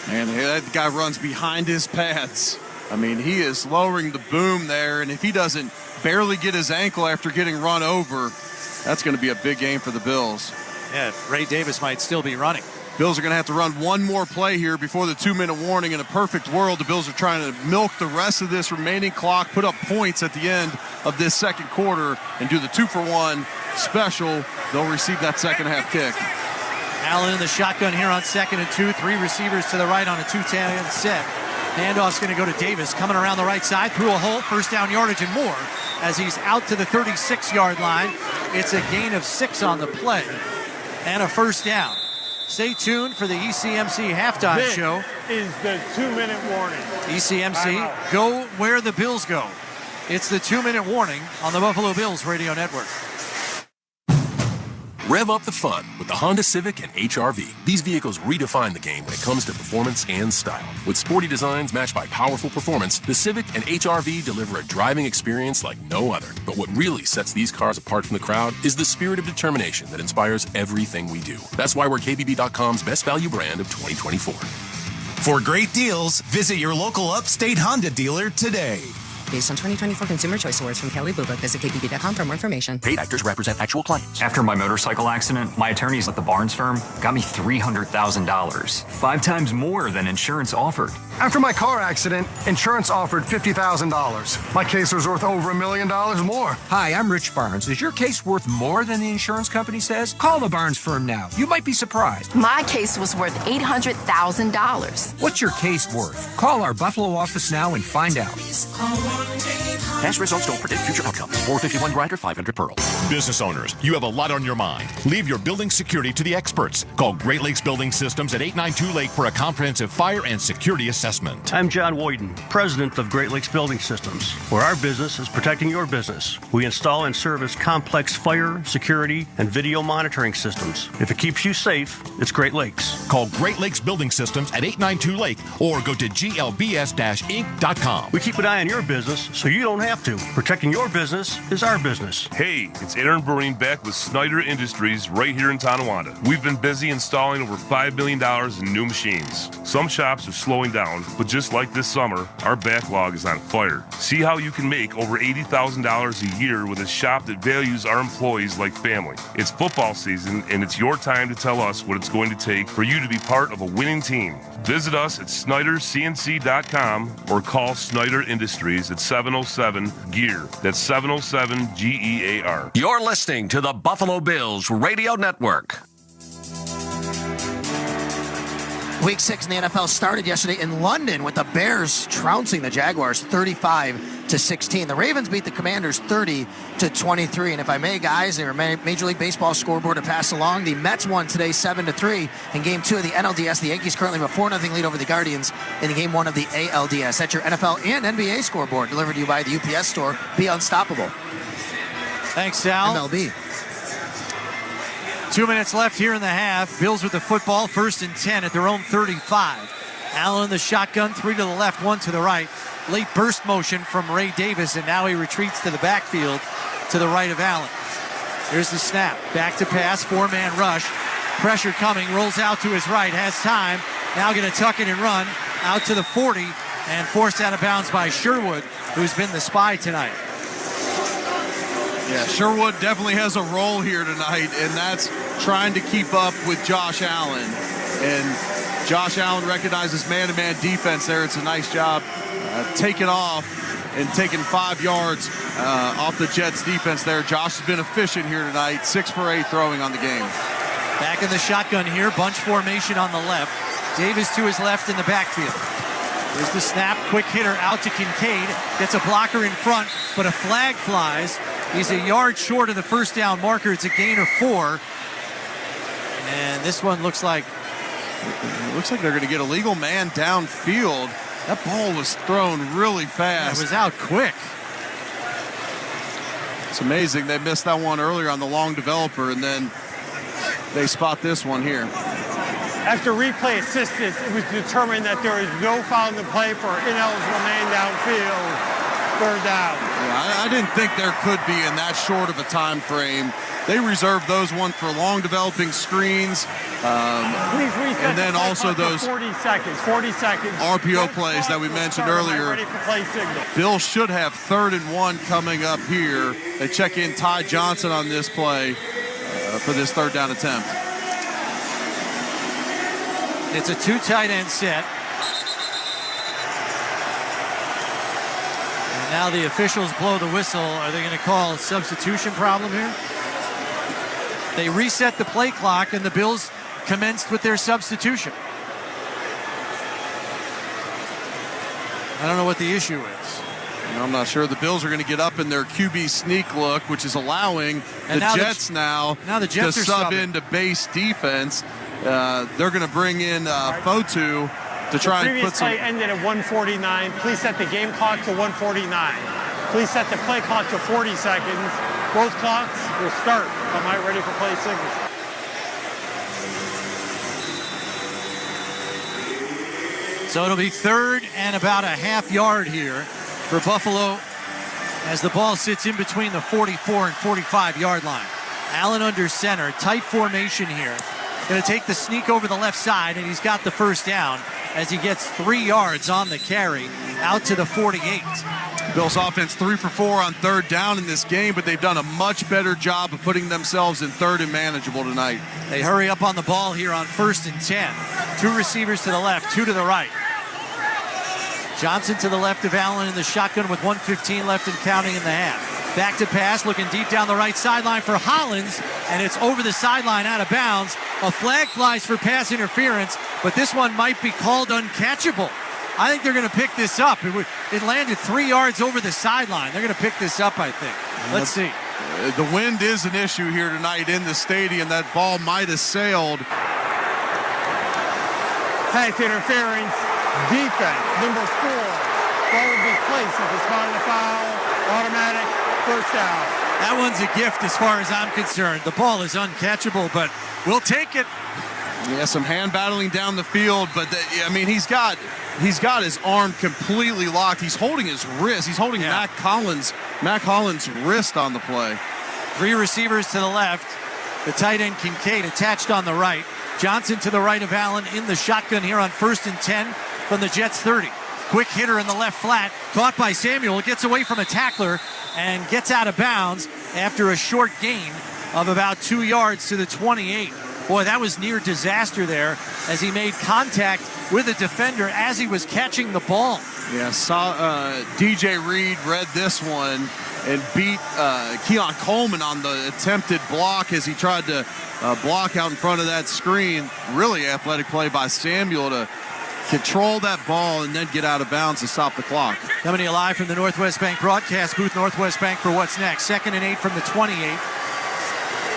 And that guy runs behind his pads. I mean, he is lowering the boom there, and if he doesn't barely get his ankle after getting run over, that's going to be a big game for the Bills. Yeah, Ray Davis might still be running. Bills are going to have to run one more play here before the 2-minute warning. In a perfect world, the Bills are trying to milk the rest of this remaining clock, put up points at the end of this second quarter, and do the 2-for-1 special. They'll receive that second half kick. Allen in the shotgun here on 2nd and 2. Three receivers to the right on a 2-10 set. Handoff's going to go to Davis, coming around the right side, through a hole, first down yardage and more, as he's out to the 36-yard line. It's a gain of 6 on the play, and a first down. Stay tuned for the ECMC halftime show. Is the 2-minute warning. ECMC, go where the Bills go. It's the 2-minute warning on the Buffalo Bills radio network. Rev up the fun with the Honda Civic and HR-V. These vehicles redefine the game when it comes to performance and style. With sporty designs matched by powerful performance, the Civic and HR-V deliver a driving experience like no other. But what really sets these cars apart from the crowd is the spirit of determination that inspires everything we do. That's why we're KBB.com's best value brand of 2024. For great deals, visit your local Upstate Honda dealer today. Based on 2024 Consumer Choice Awards from Kelly Blue Book, visit KBB.com for more information. Paid actors represent actual clients. After my motorcycle accident, my attorneys at the Barnes firm got me $300,000, 5 times more than insurance offered. After my car accident, insurance offered $50,000. My case was worth over $1 million more. Hi, I'm Rich Barnes. Is your case worth more than the insurance company says? Call the Barnes firm now. You might be surprised. My case was worth $800,000. What's your case worth? Call our Buffalo office now and find out. Past results don't predict future outcomes. 451 Grinder, 500 Pearl. Business owners, you have a lot on your mind. Leave your building security to the experts. Call Great Lakes Building Systems at 892 Lake for a comprehensive fire and security assessment. I'm John Woyden, president of Great Lakes Building Systems, where our business is protecting your business. We install and service complex fire, security, and video monitoring systems. If it keeps you safe, it's Great Lakes. Call Great Lakes Building Systems at 892 Lake or go to glbs-inc.com. We keep an eye on your business so you don't have to. Protecting your business is our business. Hey, it's Aaron Breen back with Snyder Industries right here in Tonawanda. We've been busy installing over $5 million in new machines. Some shops are slowing down, but just like this summer, our backlog is on fire. See how you can make over $80,000 a year with a shop that values our employees like family. It's football season, and it's your time to tell us what it's going to take for you to be part of a winning team. Visit us at SnyderCNC.com or call Snyder Industries at 707-GEAR. That's 707-GEAR. You're listening to the Buffalo Bills Radio Network. Week 6 in the NFL started yesterday in London with the Bears trouncing the Jaguars 35-16. The Ravens beat the Commanders 30-23. And if I may, guys, there are Major League Baseball scoreboard to pass along. The Mets won today 7-3 in Game 2 of the NLDS. The Yankees currently have a 4-0 lead over the Guardians in Game 1 of the ALDS. That's your NFL and NBA scoreboard delivered to you by the UPS Store. Be unstoppable. Thanks, Sal. MLB. 2 minutes left here in the half. Bills with the football, 1st and 10 at their own 35. Allen in the shotgun, 3 to the left, 1 to the right. Late burst motion from Ray Davis, and now he retreats to the backfield to the right of Allen. Here's the snap. Back to pass, 4-man rush. Pressure coming, rolls out to his right, has time. Now going to tuck it and run out to the 40 and forced out of bounds by Sherwood, who's been the spy tonight. Yeah, Sherwood definitely has a role here tonight, and that's trying to keep up with Josh Allen. And Josh Allen recognizes man-to-man defense there. It's a nice job taking off and taking 5 yards off the Jets defense there. Josh has been efficient here tonight, 6 for 8 throwing on the game. Back in the shotgun here, bunch formation on the left. Davis to his left in the backfield. Here's the snap, quick hitter out to Kincaid. Gets a blocker in front, but a flag flies. He's a yard short of the first down marker. It's a gain of 4. And this one looks like they're going to get a legal man downfield. That ball was thrown really fast. It was out quick. It's amazing. They missed that one earlier on the long developer, and then they spot this one here. After replay assistance, it was determined that there is no foul in the play for ineligible man downfield. 3rd down. Yeah, I didn't think there could be in that short of a time frame. They reserved those one for long developing screens. And then also those 40 seconds RPO plays that we mentioned earlier. Ready for play signal. Bill should have 3rd and 1 coming up here. They check in Ty Johnson on this play for this 3rd down attempt. It's a 2 tight end set. And now the officials blow the whistle. Are they going to call a substitution problem here? They reset the play clock, and the Bills commenced with their substitution. I don't know what the issue is. I'm not sure. The Bills are going to get up in their QB sneak look, which is allowing the Jets now the Jets to sub into base defense. They're going to bring in Fotu to try and put some. The previous play ended at 1:49. Please set the game clock to 1:49. Please set the play clock to 40 seconds. Both clocks will start. Am I ready for play signal? So it'll be 3rd and about a half yard here for Buffalo as the ball sits in between the 44 and 45 yard line. Allen under center, tight formation here. Going to take the sneak over the left side, and he's got the 1st down as he gets 3 yards on the carry out to the 48. Bills offense 3 for 4 on 3rd down in this game, but they've done a much better job of putting themselves in 3rd and manageable tonight. They hurry up on the ball here on 1st and 10. 2 receivers to the left, 2 to the right. Johnson to the left of Allen in the shotgun with 1:15 left and counting in the half. Back to pass, looking deep down the right sideline for Hollins, and it's over the sideline out of bounds. A flag flies for pass interference, but this one might be called uncatchable. I think they're going to pick this up. It landed 3 yards over the sideline. They're going to pick this up, I think. Let's see. The wind is an issue here tonight in the stadium. That ball might have sailed. Pass interference, defense, number 4. Ball will be placed if it's not a foul. Automatic, 1st down. That one's a gift as far as I'm concerned. The ball is uncatchable, but we'll take it. Yeah, some hand battling down the field, but he's got his arm completely locked. He's holding his wrist. He's holding Mac Hollins' wrist on the play. 3 receivers to the left. The tight end Kincaid attached on the right. Johnson to the right of Allen in the shotgun here on 1st and 10 from the Jets 30. Quick hitter in the left flat, caught by Samuel, gets away from a tackler and gets out of bounds after a short gain of about 2 yards to the 28. Boy, that was near disaster there as he made contact with a defender as he was catching the ball. Yeah, DJ Reed read this one, and beat Keon Coleman on the attempted block as he tried to block out in front of that screen. Really athletic play by Samuel to control that ball and then get out of bounds to stop the clock. Coming to you live from the Northwest Bank broadcast booth, Northwest Bank for what's next. 2nd and 8 from the 28.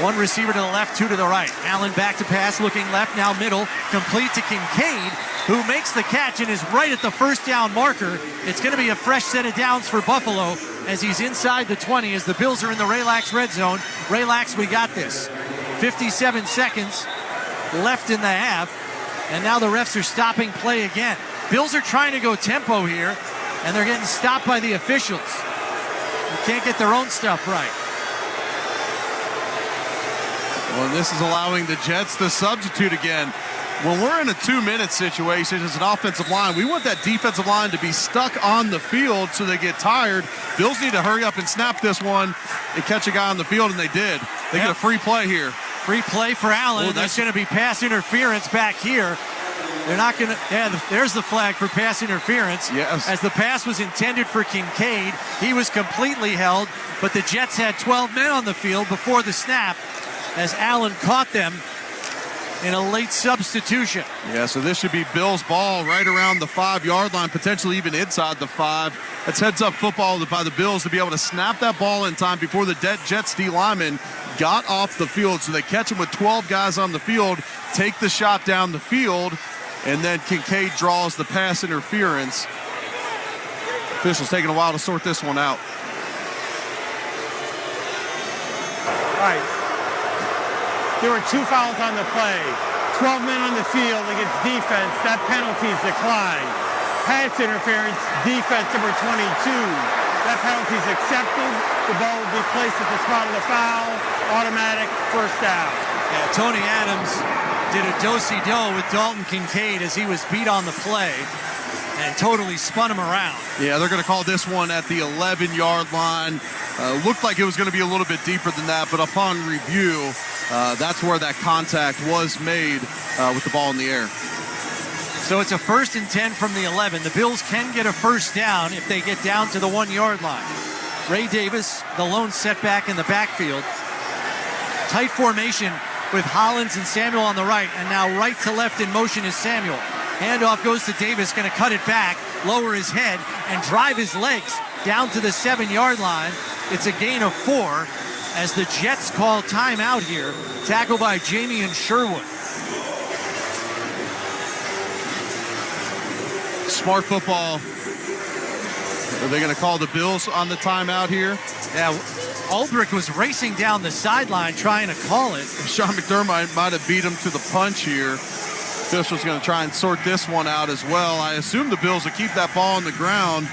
One receiver to the left, two to the right. Allen back to pass, looking left, now middle, complete to Kincaid, who makes the catch and is right at the first down marker. It's going to be a fresh set of downs for Buffalo as he's inside the 20 as the Bills are in the Relax red zone. Relax, we got this. 57 seconds left in the half. And now the refs are stopping play again. Bills are trying to go tempo here, and they're getting stopped by the officials. They can't get their own stuff right. Well, and this is allowing the Jets to substitute again. When we're in a 2-minute situation as an offensive line, we want that defensive line to be stuck on the field so they get tired. Bills need to hurry up and snap this one and catch a guy on the field, and they did. They get a free play here. Free play for Allen. Oh, there's going to be pass interference back here. They're not going to. Yeah, there's the flag for pass interference. Yes. As the pass was intended for Kincaid, he was completely held, but the Jets had 12 men on the field before the snap as Allen caught them in a late substitution. Yeah, so this should be Bills' ball right around the 5-yard line, potentially even inside the 5. That's heads-up football by the Bills to be able to snap that ball in time before the Jets D lineman got off the field. So they catch him with 12 guys on the field, take the shot down the field, and then Kincaid draws the pass interference. Officials taking a while to sort this one out. All right. There were 2 fouls on the play. 12 men on the field against defense. That penalty is declined. Pass interference, defense number 22. That penalty is accepted. The ball will be placed at the spot of the foul. Automatic first down. Yeah, Tony Adams did a do-si-do with Dalton Kincaid as he was beat on the play and totally spun him around. Yeah, they're going to call this one at the 11-yard line. Looked like it was going to be a little bit deeper than that, but upon review, that's where that contact was made with the ball in the air. So it's a 1st and 10 from the 11. The Bills can get a first down if they get down to the 1-yard line. Ray Davis, the lone setback in the backfield. Tight formation with Hollins and Samuel on the right, and now right to left in motion is Samuel. Handoff goes to Davis, going to cut it back, lower his head, and drive his legs down to the 7-yard line. It's a gain of 4 as the Jets call timeout here. Tackle by Jamie and Sherwood. Smart football. Are they going to call the Bills on the timeout here? Yeah, Ulbrich was racing down the sideline trying to call it. Sean McDermott might have beat him to the punch here. Official's going to try and sort this one out as well. I assume the Bills will keep that ball on the ground.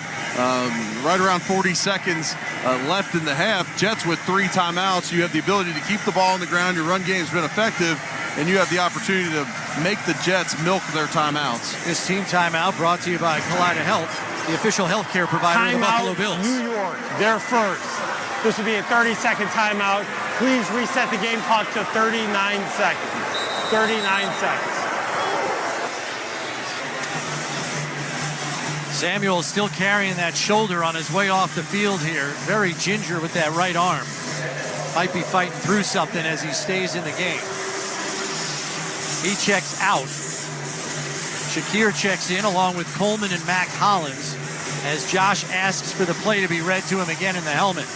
Right around 40 seconds left in the half. Jets with 3 timeouts. You have the ability to keep the ball on the ground. Your run game's been effective, and you have the opportunity to make the Jets milk their timeouts. This team timeout brought to you by Kaleida Health, the official health care provider of the Buffalo Bills. New York, they're first. This will be a 30-second timeout. Please reset the game clock to 39 seconds. 39 seconds. Samuel still carrying that shoulder on his way off the field here. Very ginger with that right arm. Might be fighting through something as he stays in the game. He checks out. Shakir checks in along with Coleman and Mac Hollins as Josh asks for the play to be read to him again in the helmet.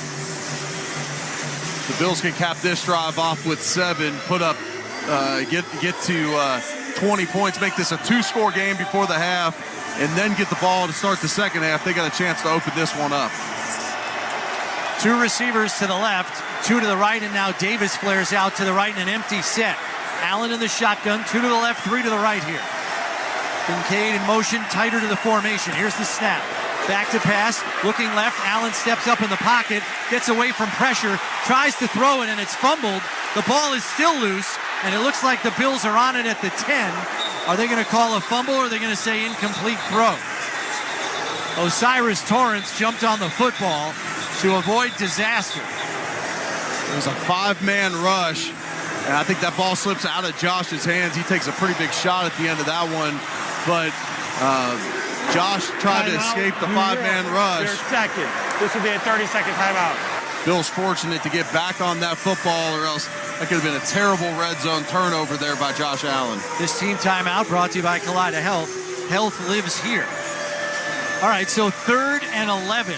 The Bills can cap this drive off with 7, put up, get to 20 points, make this a 2-score game before the half, and then get the ball to start the second half. They got a chance to open this one up. 2 receivers to the left, 2 to the right, and now Davis flares out to the right in an empty set. Allen in the shotgun, 2 to the left, 3 to the right here. Kincaid in motion, tighter to the formation. Here's the snap. Back to pass, looking left. Allen steps up in the pocket, gets away from pressure, tries to throw it, and it's fumbled. The ball is still loose, and it looks like the Bills are on it at the 10. Are they going to call a fumble, or are they going to say incomplete throw? Osiris Torrance jumped on the football to avoid disaster. It was a 5-man rush, and I think that ball slips out of Josh's hands. He takes a pretty big shot at the end of that one, but Josh tried to escape the 5-man rush. They're second. This will be a 30-second timeout. Bills fortunate to get back on that football, or else that could have been a terrible red zone turnover there by Josh Allen. This team timeout brought to you by Kaleida Health. Health lives here. All right, so 3rd and 11.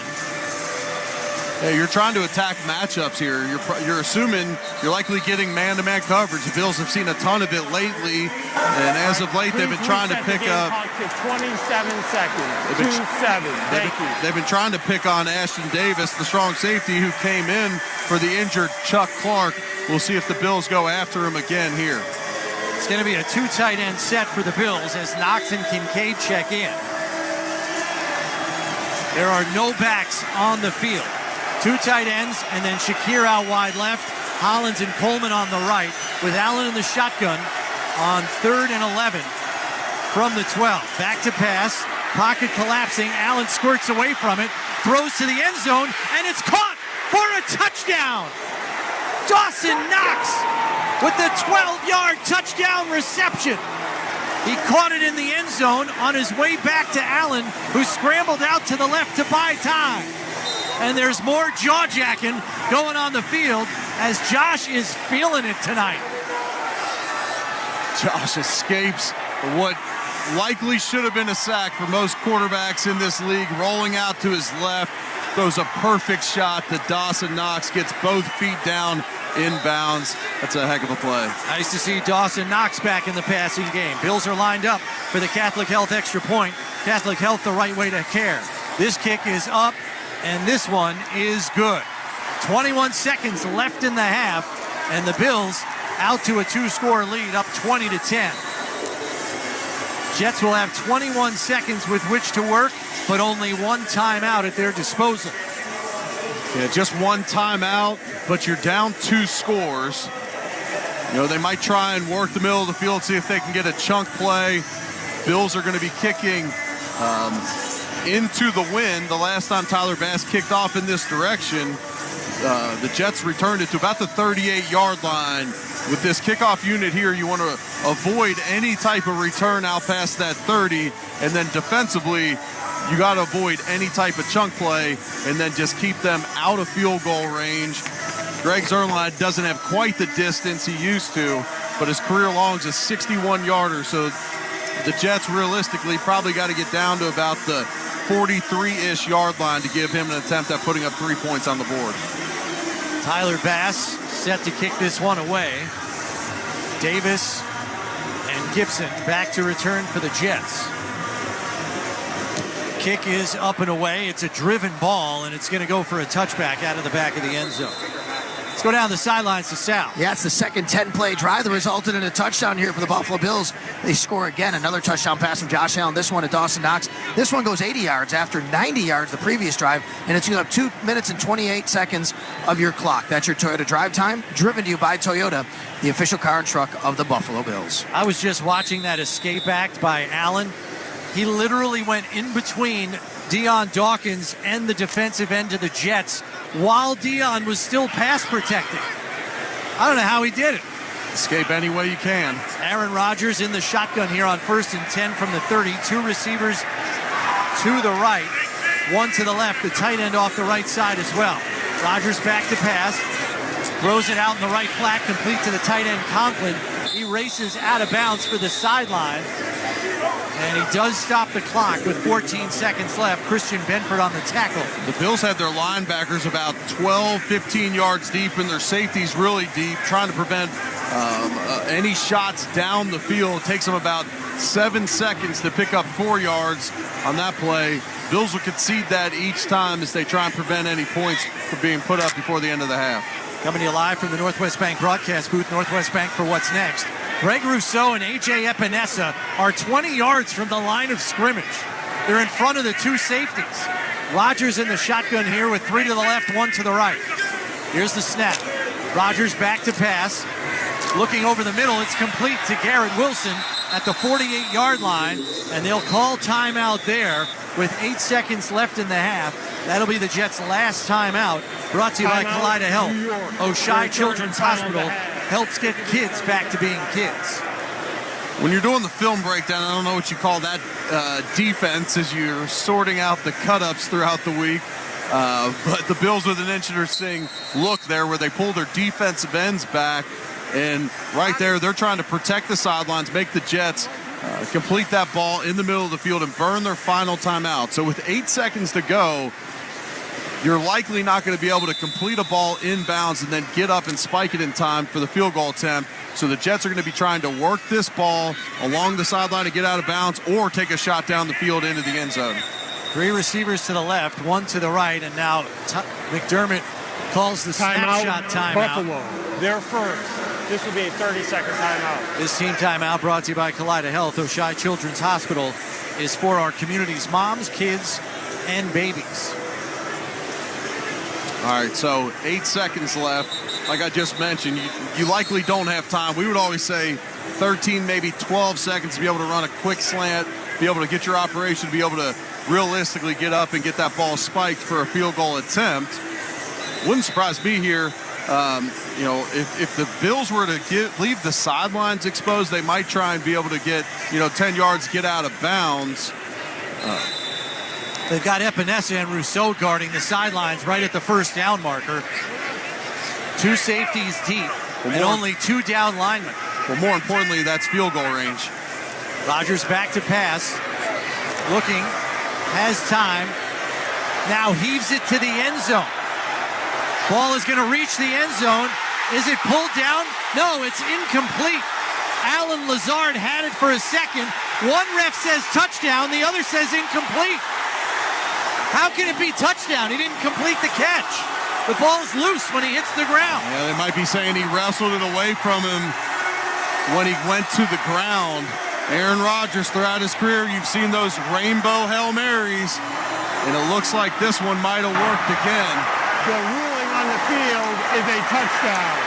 Yeah, you're trying to attack matchups here. You're assuming you're likely getting man-to-man coverage. The Bills have seen a ton of it lately, and as of late, they've been trying to pick up. 27 seconds. 2-7. They've been trying to pick on Ashton Davis, the strong safety who came in for the injured Chuck Clark. We'll see if the Bills go after him again here. It's going to be a 2 tight end set for the Bills as Knox and Kincaid check in. There are no backs on the field. 2 tight ends, and then Shakir out wide left, Hollins and Coleman on the right, with Allen in the shotgun on 3rd and 11 from the 12. Back to pass, pocket collapsing, Allen squirts away from it, throws to the end zone, and it's caught for a touchdown! Dawson Knox with the 12-yard touchdown reception. He caught it in the end zone on his way back to Allen, who scrambled out to the left to buy time. And there's more jaw-jacking going on the field as Josh is feeling it tonight. Josh escapes what likely should have been a sack for most quarterbacks in this league, rolling out to his left, throws a perfect shot to Dawson Knox, gets both feet down inbounds. That's a heck of a play. Nice to see Dawson Knox back in the passing game. Bills are lined up for the Catholic Health extra point. Catholic Health, the right way to care. This kick is up, and this one is good. 21 seconds left in the half, and the Bills out to a 2-score lead, up 20-10. Jets will have 21 seconds with which to work, but only 1 timeout at their disposal. Yeah, just 1 timeout, but you're down 2 scores. You know, they might try and work the middle of the field, see if they can get a chunk play. Bills are going to be kicking into the wind. The last time Tyler Bass kicked off in this direction, the Jets returned it to about the 38-yard line. With this kickoff unit here, you want to avoid any type of return out past that 30, and then defensively, you got to avoid any type of chunk play and then just keep them out of field goal range. Greg Zerline doesn't have quite the distance he used to, but his career long is a 61-yarder, so the Jets realistically probably got to get down to about the 43-ish yard line to give him an attempt at putting up 3 points on the board. Tyler Bass set to kick this one away. Davis and Gibson back to return for the Jets. Kick is up and away. It's a driven ball, and it's going to go for a touchback out of the back of the end zone. Let's go down the sidelines to Sal. Yeah, it's the second 10-play drive that resulted in a touchdown here for the Buffalo Bills. They score again. Another touchdown pass from Josh Allen. This one to Dawson Knox. This one goes 80 yards after 90 yards the previous drive, and it's going to have 2 minutes and 28 seconds of your clock. That's your Toyota drive time, driven to you by Toyota, the official car and truck of the Buffalo Bills. I was just watching that escape act by Allen. He literally went in between Deion Dawkins and the defensive end of the Jets while Deion was still pass protecting. I don't know how he did it. Escape any way you can. Aaron Rodgers in the shotgun here on 1st and 10 from the 30. 2 receivers to the right, 1 to the left. The tight end off the right side as well. Rodgers back to pass. Throws it out in the right flat, complete to the tight end Conklin. He races out of bounds for the sideline. And he does stop the clock with 14 seconds left. Christian Benford on the tackle. The Bills had their linebackers about 12, 15 yards deep, and their safeties really deep, trying to prevent any shots down the field. It takes them about 7 seconds to pick up 4 yards on that play. Bills will concede that each time as they try and prevent any points from being put up before the end of the half. Coming to you live from the Northwest Bank broadcast booth, Northwest Bank for What's Next. Greg Rousseau and A.J. Epinesa are 20 yards from the line of scrimmage. They're in front of the 2 safeties. Rodgers in the shotgun here with 3 to the left, 1 to the right. Here's the snap. Rodgers back to pass. Looking over the middle, it's complete to Garrett Wilson at the 48-yard line, and they'll call timeout there with 8 seconds left in the half. That'll be the Jets' last timeout. Brought to you by Kaleida Health. Oshai Children's Hospital helps get kids back to being kids. When you're doing the film breakdown, I don't know what you call that defense as you're sorting out the cut-ups throughout the week. But the Bills with an interesting look there where they pull their defensive ends back. And right there, they're trying to protect the sidelines, make the Jets complete that ball in the middle of the field and burn their final timeout. So with 8 seconds to go, you're likely not going to be able to complete a ball inbounds and then get up and spike it in time for the field goal attempt. So the Jets are going to be trying to work this ball along the sideline to get out of bounds or take a shot down the field into the end zone. 3 receivers to the left, 1 to the right, and now McDermott calls the snapshot timeout. Buffalo, they're first. This will be a 30-second timeout. This team timeout brought to you by Kaleida Health. Oshai Children's Hospital is for our community's moms, kids, and babies. All right, so 8 seconds left. Like I just mentioned, you likely don't have time. We would always say 13, maybe 12 seconds to be able to run a quick slant, be able to get your operation, be able to realistically get up and get that ball spiked for a field goal attempt. Wouldn't surprise me here. If the Bills were to leave the sidelines exposed, they might try and be able to get, 10 yards, get out of bounds. They've got Epinesa and Rousseau guarding the sidelines right at the first down marker. 2 safeties deep and only 2 down linemen. Well, more importantly, that's field goal range. Rodgers back to pass. Looking, has time. Now heaves it to the end zone. Ball is going to reach the end zone. Is it pulled down? No, it's incomplete. Alan Lazard had it for a second. One ref says touchdown, the other says incomplete. How can it be touchdown? He didn't complete the catch. The ball's loose when he hits the ground. Yeah, they might be saying he wrestled it away from him when he went to the ground. Aaron Rodgers, throughout his career, you've seen those rainbow Hail Marys, and it looks like this one might have worked again. The ruling on the field is a touchdown.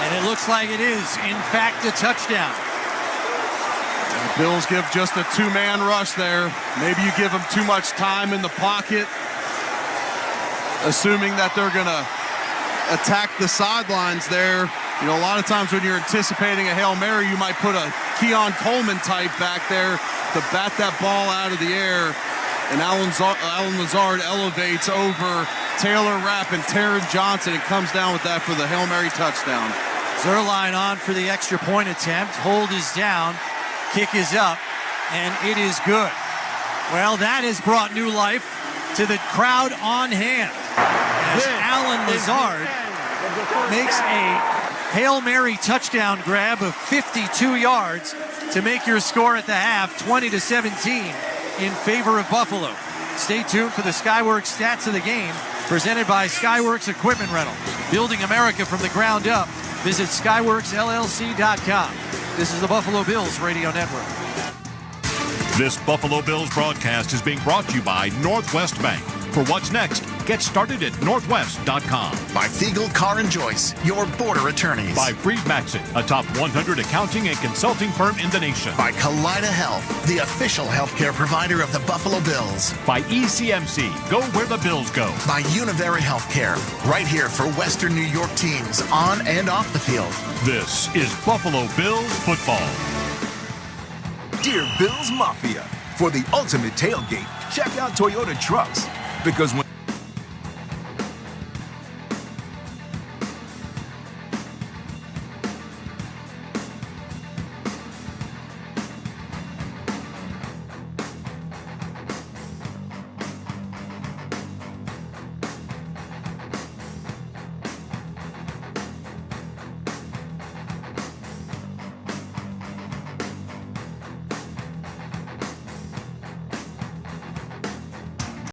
And it looks like it is, in fact, a touchdown. The Bills give just a 2-man rush there. Maybe you give them too much time in the pocket, assuming that they're going to attack the sidelines there. A lot of times when you're anticipating a Hail Mary, you might put a Keon Coleman type back there to bat that ball out of the air. And Alan Lazard elevates over Taylor Rapp and Taron Johnson and comes down with that for the Hail Mary touchdown. Zerline on for the extra point attempt. Hold is down. Kick is up. And it is good. Well, that has brought new life to the crowd on hand. As Alan Lazard makes a Hail Mary touchdown grab of 52 yards to make your score at the half 20-17 in favor of Buffalo. Stay tuned for the Skyworks stats of the game, presented by Skyworks Equipment Rental. Building America from the ground up. Visit SkyworksLLC.com. This is the Buffalo Bills Radio Network. This Buffalo Bills broadcast is being brought to you by Northwest Bank. For what's next, get started at northwest.com. By Thiegel Carr and Joyce, your border attorneys. By Freed Maxon, a top 100 accounting and consulting firm in the nation. By Kaleida Health, the official healthcare provider of the Buffalo Bills. By ECMC, go where the Bills go. By Univera Healthcare, right here for Western New York teams on and off the field. This is Buffalo Bills football. Dear Bills Mafia, for the ultimate tailgate, check out Toyota trucks. Because when